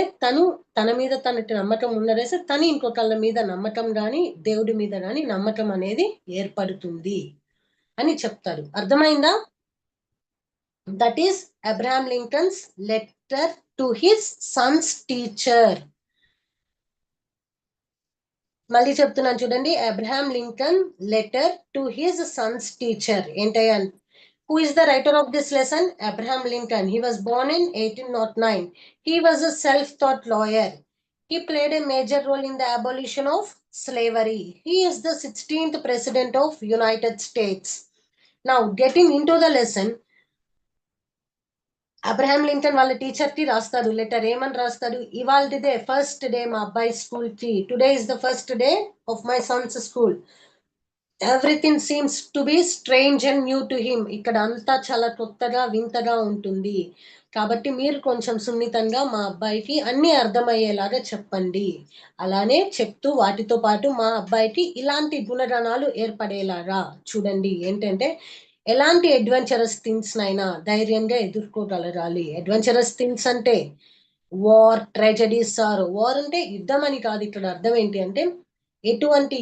తన మీద తనకి నమ్మకం ఉన్నదేసి తను ఇంకొకళ్ళ మీద నమ్మకం కానీ దేవుడి మీద కానీ నమ్మకం అనేది ఏర్పడుతుంది అని చెప్తారు. అర్థమైందా? That is Abraham Lincoln's letter to his son's teacher. మళ్ళీ చెప్తున్నాను చూడండి, Abraham Lincoln letter to his son's teacher. ఏంటయ్యా, who is the writer of this lesson? Abraham Lincoln. He was born in 1809. He was a self-taught lawyer. He played a major role in the abolition of slavery. He is the 16th president of United States. Now getting into the lesson, Abraham Lincoln వాళ్ళ teacher కి రాస్తాడు letter. ఏమని రాస్తాడు, ఇవాల్టిదే first day మా అబ్బాయి school కి. Today is the first day of my Sons school. Everything seems to be strange and new to him. ఇక్కడ అంతా చాలా కొత్తగా వింతగా ఉంటుంది. కాబట్టి మీరు కొంచెం సున్నితంగా మా అబ్బాయికి అన్ని అర్థమయ్యేలాగా చెప్పండి. అలానే చెప్తూ వాటితో పాటు మా అబ్బాయికి ఇలాంటి గుణగణాలు ఏర్పడేలాగా చూడండి. ఏంటంటే ఎలాంటి అడ్వెంచరస్ థింగ్స్ నైనా ధైర్యంగా ఎదుర్కోగలగాలి. అడ్వెంచరస్ థింగ్స్ అంటే వార్, ట్రెజడీస్ ఆర్ వార్ అంటే యుద్ధం అని కాదు. ఇక్కడ అర్థం ఏంటి అంటే ఎటువంటి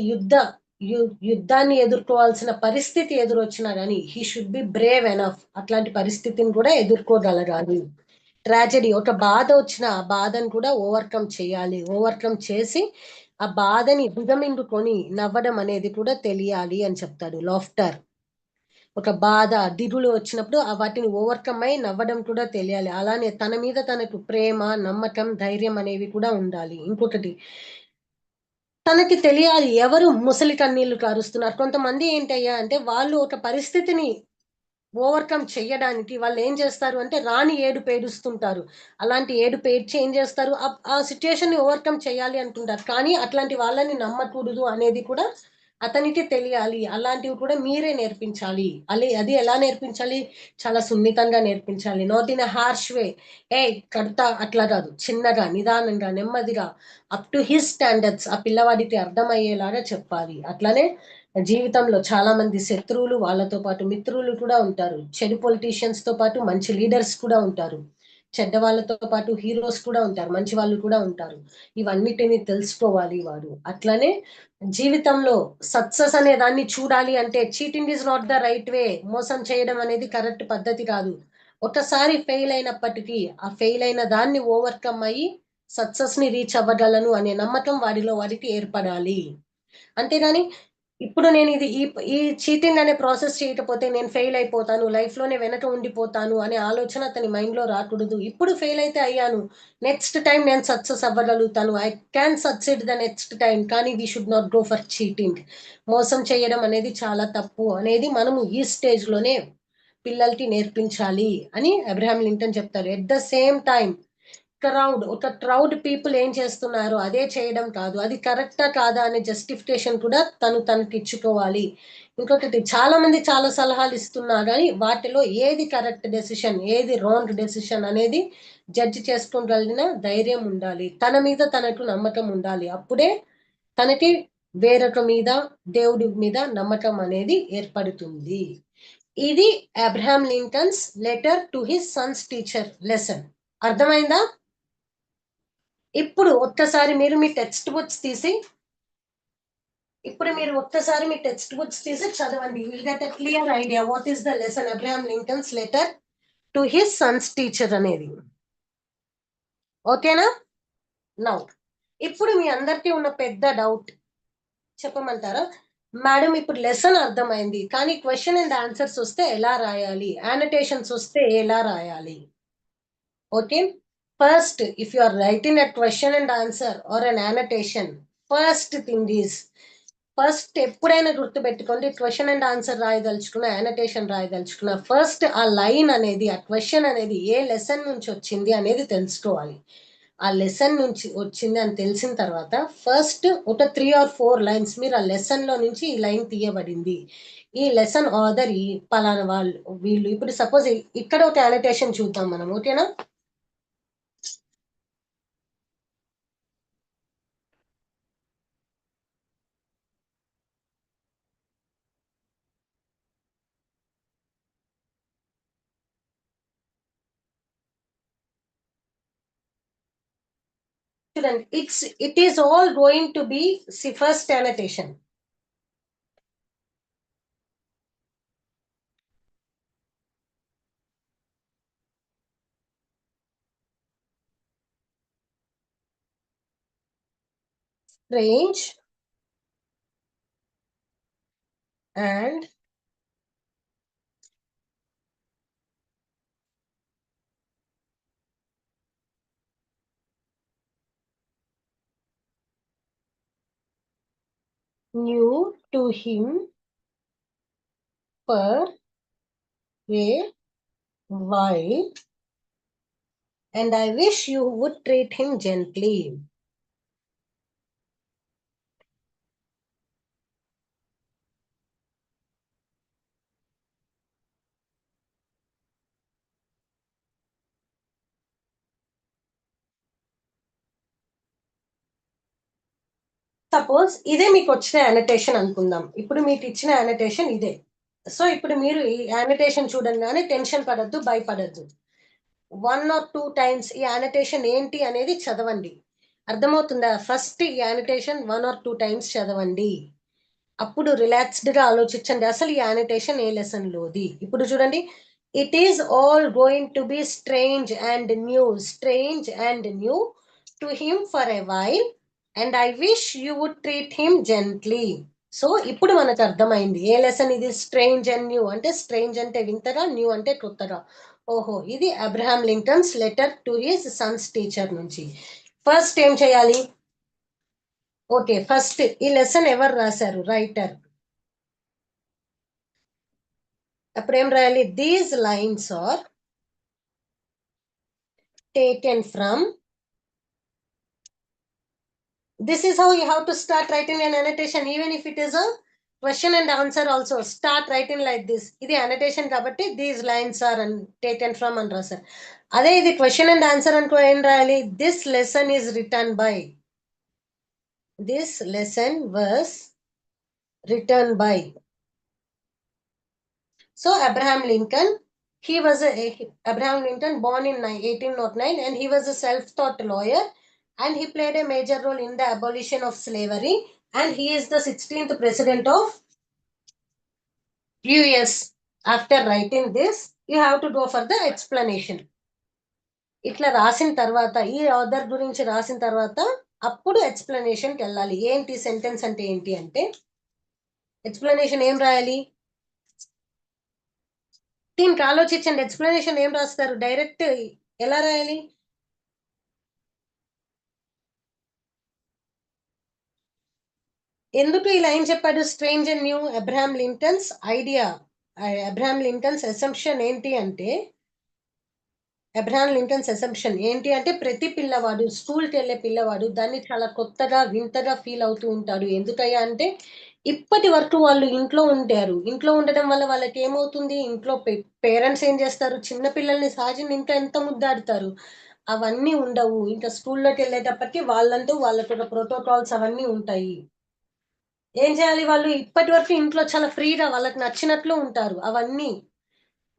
యుద్ధాన్ని ఎదుర్కోవాల్సిన పరిస్థితి ఎదురొచ్చినా కానీ he should be Brave enough. అట్లాంటి పరిస్థితిని కూడా ఎదుర్కోగలగాలి. ట్రాజడీ, ఒక బాధ వచ్చిన ఆ బాధను కూడా ఓవర్కమ్ చేయాలి. ఓవర్కమ్ చేసి ఆ బాధని దిగమింగుకొని నవ్వడం అనేది కూడా తెలియాలి అని చెప్తాడు. లాఫ్టర్, ఒక బాధ దిగులు వచ్చినప్పుడు వాటిని ఓవర్కమ్ అయి నవ్వడం కూడా తెలియాలి. అలానే తన మీద తనకు ప్రేమ, నమ్మకం, ధైర్యం అనేవి కూడా ఉండాలి. ఇంకొకటి, తనకి తెలియాలి ఎవరు ముసలి కన్నీళ్లు కారుస్తున్నారు. కొంతమంది ఏంటయ్యా అంటే వాళ్ళు ఒక పరిస్థితిని ఓవర్కమ్ చెయ్యడానికి వాళ్ళు ఏం చేస్తారు అంటే రాని ఏడుపు ఏడుస్తుంటారు. అలాంటి ఏడుపు ఏడ్చి ఏం చేస్తారు, ఆ సిచ్యుయేషన్ ని ఓవర్కమ్ చేయాలి అనుకుంటారు. కానీ అట్లాంటి వాళ్ళని నమ్మకూడదు అనేది కూడా అతనికి తెలియాలి. అలాంటివి కూడా మీరే నేర్పించాలి. అది ఎలా నేర్పించాలి, చాలా సున్నితంగా నేర్పించాలి. నాట్ ఇన్ అ హార్ష్ వే, కడతా అట్లా కాదు, చిన్నగా నిదానంగా నెమ్మదిగా అప్ టు హిస్ స్టాండర్డ్స్ ఆ పిల్లవాడికి అర్థమయ్యేలాగా చెప్పాలి. అట్లానే జీవితంలో చాలా మంది శత్రువులు, వాళ్ళతో పాటు మిత్రులు కూడా ఉంటారు. చెడు పొలిటీషియన్స్ తో పాటు మంచి లీడర్స్ కూడా ఉంటారు. చెడ్డ వాళ్ళతో పాటు హీరోస్ కూడా ఉంటారు, మంచి వాళ్ళు కూడా ఉంటారు. ఇవన్నిటిని తెలుసుకోవాలి వాడు. అట్లనే జీవితంలో సక్సెస్ అనే దాన్ని చూడాలి అంటే cheating is not the right way. మోసం చేయడం అనేది కరెక్ట్ పద్ధతి కాదు. ఒకసారి ఫెయిల్ అయినప్పటికీ ఆ ఫెయిల్ అయిన దాన్ని ఓవర్కమ్ అయ్యి సక్సెస్ ని రీచ్ అవ్వగలను అనే నమ్మకం వాడికి ఏర్పడాలి. అంతేగాని ఇప్పుడు నేను ఇది ఈ చీటింగ్ అనే ప్రాసెస్ చేయకపోతే నేను ఫెయిల్ అయిపోతాను, లైఫ్ లోనే వెనక ఉండిపోతాను అనే ఆలోచన అతని మైండ్ లో రాకూడదు. ఇప్పుడు ఫెయిల్ అయితే అయ్యాను, నెక్స్ట్ టైం నేను సక్సెస్ అవ్వగలుగుతాను, I can succeed the next time. కానీ we should not go for cheating. మోసం చేయడం అనేది చాలా తప్పు అనేది మనము ఈ స్టేజ్ లోనే పిల్లలకి నేర్పించాలి అని అబ్రహాం లింకన్ చెప్తారు. ఎట్ ద సేమ్ టైం ఒక క్రౌడ్ పీపుల్ ఏం చేస్తున్నారు అదే చేయడం కాదు, అది కరెక్టా కాదా అనే జస్టిఫికేషన్ కూడా తనకి ఇచ్చుకోవాలి. ఇంకొకటి, చాలా మంది చాలా సలహాలు ఇస్తున్నారు కానీ వాటిలో ఏది కరెక్ట్ డెసిషన్, ఏది రాంగ్ డెసిషన్ అనేది జడ్జి చేసుకోగలిగిన ధైర్యం ఉండాలి. తన మీద తనకు నమ్మకం ఉండాలి. అప్పుడే తనకి వేరొక మీద, దేవుడి మీద నమ్మకం అనేది ఏర్పడుతుంది. ఇది Abraham Lincoln's letter to his son's teacher lesson. అర్థమైందా? ఇప్పుడు ఒక్కసారి మీరు మీ టెక్స్ట్ బుక్స్ తీసి చదవండి. Will get a clear idea what is the lesson Abraham Lincoln's letter to his son's teacher అనేది. ఓకేనా? నౌ ఇప్పుడు మీ అందరికీ ఉన్న పెద్ద డౌట్ చెప్పమంటారా? మేడం ఇప్పుడు లెసన్ అర్థమైంది కానీ క్వశ్చన్ అండ్ ఆన్సర్స్ వస్తే ఎలా రాయాలి, యానోటేషన్స్ వస్తే ఎలా రాయాలి? Okay, first if you are writing a question and answer or an annotation, first thing is first ఎప్పుడైనా గుర్తుపెట్టుకోండి, క్వశ్చన్ అండ్ ఆన్సర్ రాయదలుచుకున్న, యానోటేషన్ రాయదలుచుకున్న, ఫస్ట్ ఆ లైన్ అనేది, ఆ క్వశ్చన్ అనేది ఏ లెసన్ నుంచి వచ్చింది అనేది తెలుసుకోవాలి. ఆ లెసన్ నుంచి వచ్చింది అని తెలిసిన తర్వాత ఫస్ట్ ఒక 3 or 4 లైన్స్ మీరు ఆ లెసన్ లో నుంచి ఈ లైన్ తీయబడింది, ఈ లెసన్ ఆథర్ ఈ పలానా వాళ్ళు వీళ్ళు. ఇప్పుడు సపోజ్ ఇక్కడ ఒక యానోటేషన్ చూద్దాం మనం. ఓకేనా? చూడండి, it is all going to be first annotation. Strange and new to him for a while, and I wish you would treat him gently. Suppose ఇదే మీకు వచ్చిన యానోటేషన్ అనుకుందాం. ఇప్పుడు మీకు ఇచ్చిన యానోటేషన్ ఇదే. సో ఇప్పుడు మీరు ఈ యానోటేషన్ చూడంగానే టెన్షన్ పడద్దు, భయపడద్దు. 1 or 2 టైమ్స్ ఈ యానోటేషన్ ఏంటి అనేది చదవండి. అర్థమవుతుందా? ఫస్ట్ ఈ యానోటేషన్ 1 or 2 టైమ్స్ చదవండి. అప్పుడు రిలాక్స్డ్ గా ఆలోచించండి అసలు ఈ యానోటేషన్ ఏ లెసన్ లోది. ఇప్పుడు చూడండి, it is all going to be strange and new to him for a while and I wish you would treat him gently. So ఇప్పుడు మనకు అర్థమైంది ఏ లెసన్ ఇది. స్ట్రేంజ్ అండ్ న్యూ అంటే, స్ట్రేంజ్ అంటే వింతగా, న్యూ అంటే కొత్తగా. ఓహో, ఇది Abraham Lincoln's letter to his son's teacher నుంచి. ఫస్ట్ ఏం చేయాలి? ఓకే, ఫస్ట్ ఈ లెసన్ ఎవరు రాశారు? రైటర్. అప్పుడు ఏం రాయాలి? These lines are taken from. This is how you have to start writing an annotation, even if it is a question and answer also. Start writing like this. ఇది annotation కాబట్టి these lines are taken from అని రాశారు. అదే ఇది question and answer అనుకో ఏం రాయాలి? This lesson is written by. This lesson was written by. So Abraham Lincoln, Abraham Lincoln born in 1809 and he was a self-taught lawyer and he played a major role in the abolition of slavery and he is the 16th president of US. After writing this, you have to go for the explanation. ఇట్లా రాసిన తర్వాత, ఈ author గురించి రాసిన తర్వాత అప్పుడు ఎక్స్ప్లెనేషన్కి వెళ్ళాలి. ఏంటి సెంటెన్స్ అంటే ఏంటి అంటే, ఎక్స్ప్లెనేషన్ ఏం రాయాలి? దీనికి ఆలోచించండి. ఎక్స్ప్లెనేషన్ ఏం రాస్తారు? డైరెక్ట్ ఎలా రాయాలి? ఎందుకు ఈ లైన్ చెప్పాడు? Strange and new Abraham Lincoln's idea, Abraham Lincoln's assumption ఏంటి అంటే, అబ్రహాం లింకన్స్ అసంప్షన్ ఏంటి అంటే, ప్రతి పిల్లవాడు, స్కూల్కి వెళ్ళే పిల్లవాడు దాన్ని చాలా కొత్తగా వింతగా ఫీల్ అవుతూ ఉంటాడు. ఎందుకయ్యా అంటే, ఇప్పటి వరకు వాళ్ళు ఇంట్లో ఉంటారు. ఇంట్లో ఉండడం వల్ల వాళ్ళకి ఏమవుతుంది? ఇంట్లో పేరెంట్స్ ఏం చేస్తారు? చిన్న పిల్లల్ని సహజంగా ఇంకా ఎంత ముద్దాడుతారు. అవన్నీ ఉండవు. ఇంకా స్కూల్లోకి వెళ్ళేటప్పటికి వాళ్ళంటూ వాళ్ళకి ఒక ప్రోటోకాల్స్ అవన్నీ ఉంటాయి. ఏం చేయాలి? వాళ్ళు ఇప్పటి వరకు ఇంట్లో చాలా ఫ్రీగా వాళ్ళకి నచ్చినట్లు ఉంటారు. అవన్నీ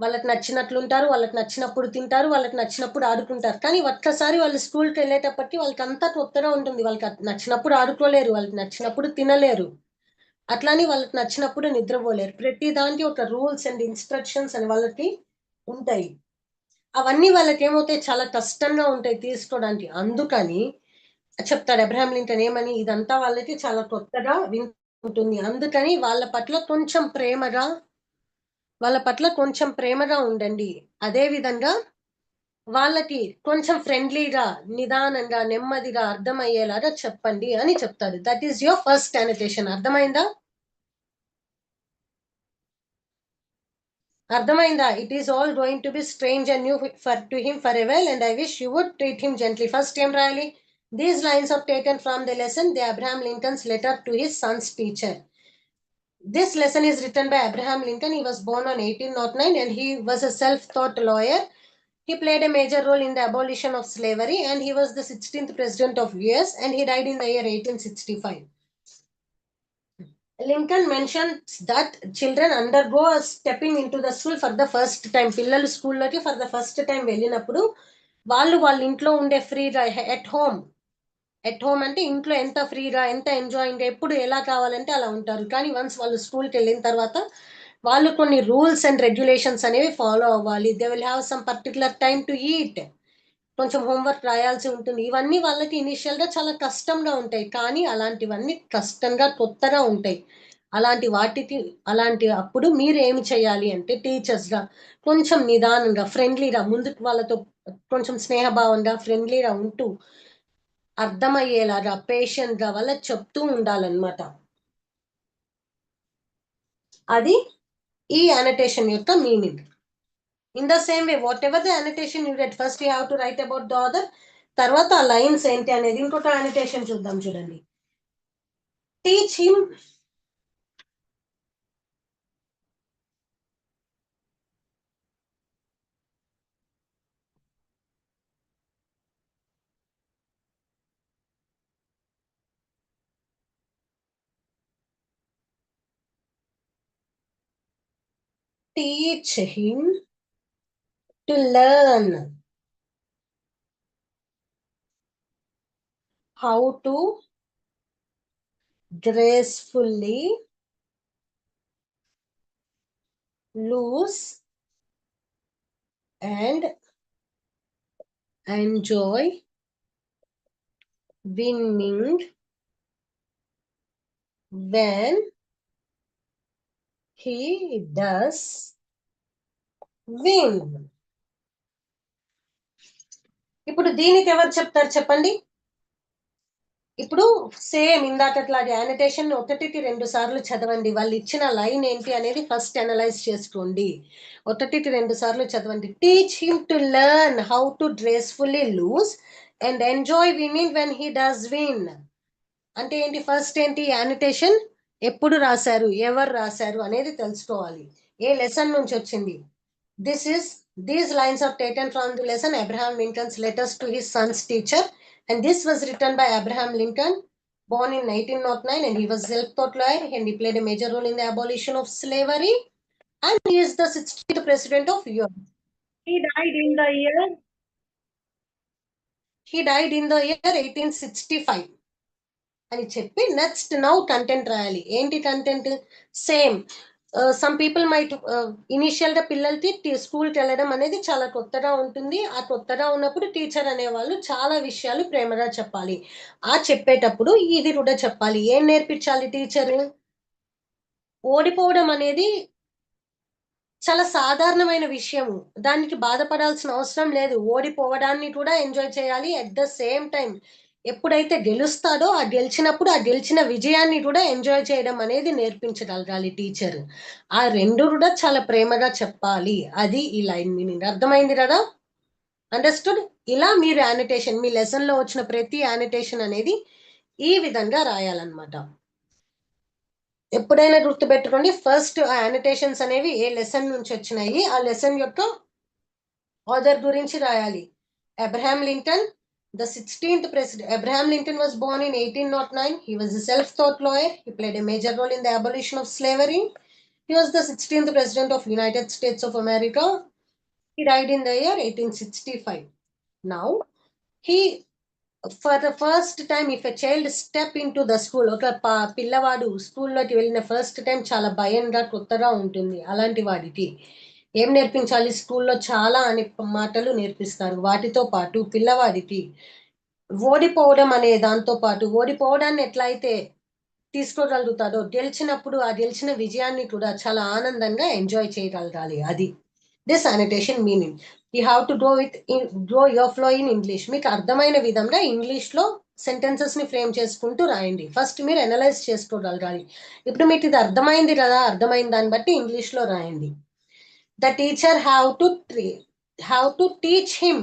వాళ్ళకి నచ్చినట్లు ఉంటారు, వాళ్ళకి నచ్చినప్పుడు తింటారు, వాళ్ళకి నచ్చినప్పుడు ఆడుకుంటారు. కానీ ఒక్కసారి వాళ్ళు స్కూల్కి వెళ్ళేటప్పటికి వాళ్ళకి అంతా కొత్తగా ఉంటుంది. వాళ్ళకి నచ్చినప్పుడు ఆడుకోలేరు, వాళ్ళకి నచ్చినప్పుడు తినలేరు, అట్లానే వాళ్ళకి నచ్చినప్పుడు నిద్రపోలేరు. ప్రతి దానికి ఒక రూల్స్ అండ్ ఇన్స్ట్రక్షన్స్ అని వాళ్ళకి ఉంటాయి. అవన్నీ వాళ్ళకి ఏమవుతాయి? చాలా కష్టంగా ఉంటాయి తీసుకోవడానికి. అందుకని చెప్తాడు అబ్రహాం లింకన్ ఏమని, ఇదంతా వాళ్ళకి చాలా కొత్తగా ఉంటుంది. అందుకని వాళ్ళ పట్ల కొంచెం ప్రేమగా ఉండండి. అదే విధంగా వాళ్ళకి కొంచెం ఫ్రెండ్లీగా, నిదానంగా, నెమ్మదిగా అర్థమయ్యేలాగా చెప్పండి అని చెప్తాడు. That is your first annotation. అర్థమైందా? అర్థమైందా? It is all going to be strange and new to him for a while, and I wish you would treat him gently. First ఏం రాయాలి? These lines are taken from the lesson, the Abraham Lincoln's letter to his son's teacher. This lesson is written by Abraham Lincoln. He was born on 1809 and he was a self-taught lawyer. He played a major role in the abolition of slavery, and he was the 16th president of US, and he died in the year 1865. Lincoln mentions that children undergo stepping into the school for the first time. పిల్లలు స్కూల్లోకి for the first time వెళ్ళినప్పుడు వాళ్ళ ఇంట్లో ఉండే ఫ్రీగా at home అంటే ఇంట్లో ఎంత ఫ్రీగా, ఎంత ఎంజాయింగ్, ఎప్పుడు ఎలా కావాలంటే అలా ఉంటారు. కానీ వన్స్ వాళ్ళు స్కూల్కి వెళ్ళిన తర్వాత వాళ్ళు కొన్ని రూల్స్ అండ్ రెగ్యులేషన్స్ అనేవి ఫాలో అవ్వాలి. They will have some particular time to eat, కొంచెం హోంవర్క్ రాయాల్సి ఉంటుంది. ఇవన్నీ వాళ్ళకి ఇనిషియల్గా చాలా కష్టంగా ఉంటాయి. కానీ అలాంటివన్నీ కష్టంగా కొత్తగా ఉంటాయి. అలాంటి అప్పుడు మీరు ఏమి చేయాలి అంటే, టీచర్స్గా కొంచెం నిదానంగా, ఫ్రెండ్లీగా, ముందుకు వాళ్ళతో కొంచెం స్నేహభావంగా, ఫ్రెండ్లీగా ఉంటూ అర్థమయ్యేలాగా పేషెంట్గా వాళ్ళకి చెప్తూ ఉండాలన్నమాట. అది ఈ అనోటేషన్ యొక్క meaning. In the same way, whatever the annotation you get, first you have to write about the author. తర్వాత ఆ లైన్స్ ఏంటి అనేది ఇంకొక అనోటేషన్ చూద్దాం. చూడండి. Teach him to learn how to gracefully lose and enjoy winning when he does win. ఇప్పుడు దీనికి ఎవరు చెప్తారు చెప్పండి? ఇప్పుడు సేమ్ ఇందాకట్లాగే యానిటేషన్ 1-2 సార్లు చదవండి. వాళ్ళు ఇచ్చిన లైన్ ఏంటి అనేది ఫస్ట్ అనలైజ్ చేసుకోండి. 1-2 సార్లు చదవండి. Teach him to learn how to gracefully lose and enjoy winning when he does win. అంటే ఏంటి? ఫస్ట్ ఏంటి? యానిటేషన్ ఎప్పుడు రాశారు, ఎవరు రాశారు అనేది తెలుసుకోవాలి. ఏ లెసన్ నుంచి వచ్చింది? These lines are taken from the lesson Abraham Lincoln's letters to his son's teacher, and this was written by Abraham Lincoln, born in 1909, and he was self-taught lawyer, and he played a major role in the abolition of slavery, and he is the 16th president of US. He died in the year 1865 అని చెప్పి next now content రాయాలి. ఏంటి content? Same. Some people might ఇనిషియల్గా పిల్లలకి స్కూల్కి వెళ్ళడం అనేది చాలా కొత్తగా ఉంటుంది. ఆ కొత్తగా ఉన్నప్పుడు టీచర్ అనేవాళ్ళు చాలా విషయాలు ప్రేమగా చెప్పాలి. ఆ చెప్పేటప్పుడు ఇది కూడా చెప్పాలి. ఏం నేర్పించాలి టీచరు? ఓడిపోవడం అనేది చాలా సాధారణమైన విషయము. దానికి బాధపడాల్సిన అవసరం లేదు. ఓడిపోవడాన్ని కూడా ఎంజాయ్ చేయాలి. అట్ ద సేమ్ టైం ఎప్పుడైతే గెలుస్తాడో ఆ గెలిచినప్పుడు ఆ గెలిచిన విజయాన్ని కూడా ఎంజాయ్ చేయడం అనేది నేర్పించగలగాలి టీచర్. ఆ రెండు కూడా చాలా ప్రేమగా చెప్పాలి. అది ఈ లైన్ మీనింగ్. అర్థమైంది కదా? అండర్స్టూడ్? ఇలా మీరు యానిటేషన్ మీ లెసన్ లో వచ్చిన ప్రతి యానిటేషన్ అనేది ఈ విధంగా రాయాలన్నమాట. ఎప్పుడైనా గుర్తుపెట్టుకోండి, ఫస్ట్ ఆ యానిటేషన్స్ అనేవి ఏ లెసన్ నుంచి వచ్చినాయి, ఆ లెసన్ యొక్క ఆథర్ గురించి రాయాలి. Abraham Lincoln, the 16th president. Abraham Lincoln was born in 1809. He was a self-taught lawyer. He played a major role in the abolition of slavery. He was the 16th president of United States of America. He died in the year 1865. Now, he for the first time, if a child step into the school, ఒక పిల్లవాడు స్కూల్లోకి వెళ్ళిన first time చాలా భయంగా కొత్తగా ఉంటుంది. అలాంటి వాడికి ఏం నేర్పించాలి? స్కూల్లో చాలా అనే మాటలు నేర్పిస్తారు. వాటితో పాటు పిల్లవాడికి ఓడిపోవడం అనే దాంతో పాటు ఓడిపోవడాన్ని ఎట్లా అయితే తీసుకోగలుగుతాడో, గెలిచినప్పుడు ఆ గెలిచిన విజయాన్ని కూడా చాలా ఆనందంగా ఎంజాయ్ చేయగలగాలి. అది this annotation meaning. You have to grow your flow in English. మీకు అర్థమైన విధంగా ఇంగ్లీష్ లో సెంటెన్సెస్ ని ఫ్రేమ్ చేసుకుంటూ రాయండి. ఫస్ట్ మీరు అనలైజ్ చేసుకోగలగాలి. ఇప్పుడు మీకు ఇది అర్థమైంది కదా, అర్థమైన దాన్ని బట్టి ఇంగ్లీష్ లో రాయండి. The teacher have to teach him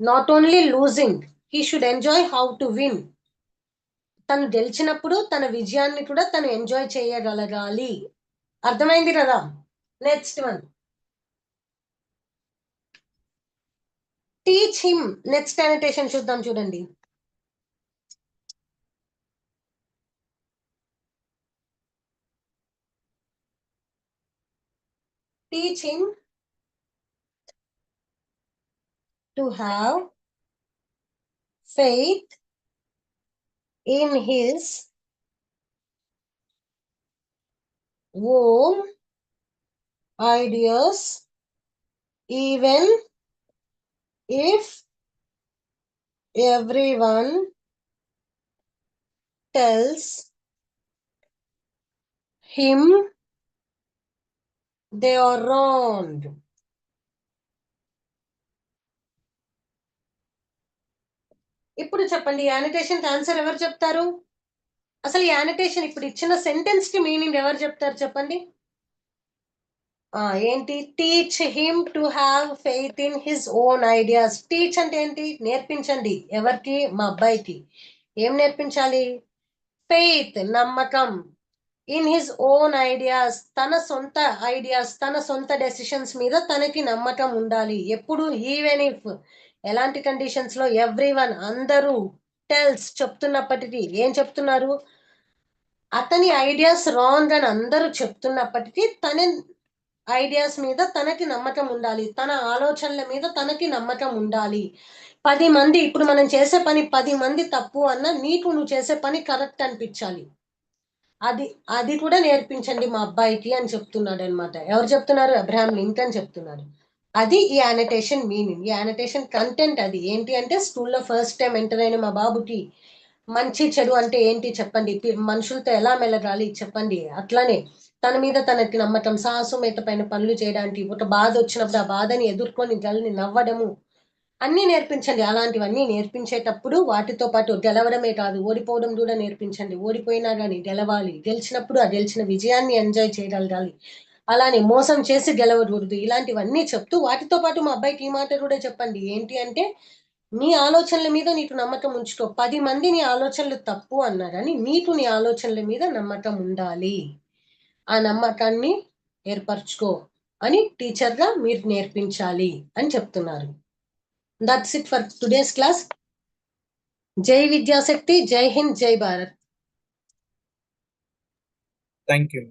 not only losing, he should enjoy how to win. తను గెలిచినప్పుడు తన విజయాన్ని కూడా తను ఎంజాయ్ చేయగలగాలి. అర్థమైంది కదా? Next one, teach him. Next annotation చూద్దాం, చూడండి. Teach him to have faith in his own ideas, even if everyone tells him they are wrong. ఇప్పుడు చెప్పండి, యానిటేషన్ ఆన్సర్ ఎవరు చెప్తారు? అసలు యానిటేషన్ ఇప్పుడు ఇచ్చిన సెంటెన్స్ కి మీనింగ్ ఎవరు చెప్తారు చెప్పండి? ఏంటి? Teach him to have faith in his own ideas. Teach అంటే ఏంటి? నేర్పించండి. ఎవరికి? మా అబ్బాయికి. ఏం నేర్పించాలి? ఫెయిత్, నమ్మకం. ఇన్ హిస్ ఓన్ ఐడియాస్, తన సొంత ఐడియాస్, తన సొంత డెసిషన్స్ మీద తనకి నమ్మకం ఉండాలి. ఎప్పుడు? ఈవెన్ ఇఫ్, ఎలాంటి కండిషన్స్ లో? ఎవ్రీవన్, అందరూ, టెల్స్, చెప్తున్నప్పటికీ. ఏం చెప్తున్నారు? అతని ఐడియాస్ రాంగ్ అని అందరూ చెప్తున్నప్పటికీ తన ఐడియాస్ మీద తనకి నమ్మకం ఉండాలి. తన ఆలోచనల మీద తనకి నమ్మకం ఉండాలి. 10 మంది, ఇప్పుడు మనం చేసే పని 10 మంది తప్పు అన్న నీకు నువ్వు చేసే పని కరెక్ట్ అనిపించాలి. అది కూడా నేర్పించండి మా అబ్బాయికి అని చెప్తున్నాడు అనమాట. ఎవరు చెప్తున్నారు? అబ్రహాం లింకన్ చెప్తున్నారు. అది ఈ యానిటేషన్ మీనింగ్. ఈ యానిటేషన్ కంటెంట్ అది ఏంటి అంటే, స్కూల్లో ఫస్ట్ టైం ఎంటర్ అయిన మా బాబుకి మంచి చెడు అంటే ఏంటి చెప్పండి, మనుషులతో ఎలా మెలగాలి చెప్పండి. అట్లానే తన మీద తనకి నమ్మకం, సాహసోపేతమైన పనులు చేయడానికి, ఒక బాధ వచ్చినప్పుడు ఆ బాధని ఎదుర్కొని గల్ని నవ్వడము, అన్నీ నేర్పించండి. అలాంటివన్నీ నేర్పించేటప్పుడు వాటితో పాటు గెలవడమే కాదు, ఓడిపోవడం కూడా నేర్పించండి. ఓడిపోయినా కానీ గెలవాలి, గెలిచినప్పుడు ఆ గెలిచిన విజయాన్ని ఎంజాయ్ చేయగలగాలి. అలానే మోసం చేసి గెలవకూడదు. ఇలాంటివన్నీ చెప్తూ వాటితో పాటు మా అబ్బాయికి ఈ మాట కూడా చెప్పండి. ఏంటి అంటే, నీ ఆలోచనల మీద నీకు నమ్మకం ఉంచుకో. 10 మంది నీ ఆలోచనలు తప్పు అన్నారని నీకు నీ ఆలోచనల మీద నమ్మకం ఉండాలి. ఆ నమ్మకాన్ని ఏర్పరచుకో అని టీచర్గా మీరు నేర్పించాలి అని చెప్తున్నారు. That's it for today's class. జై విద్యాశక్తి, జై హింద్, జై భారత్. Thank you.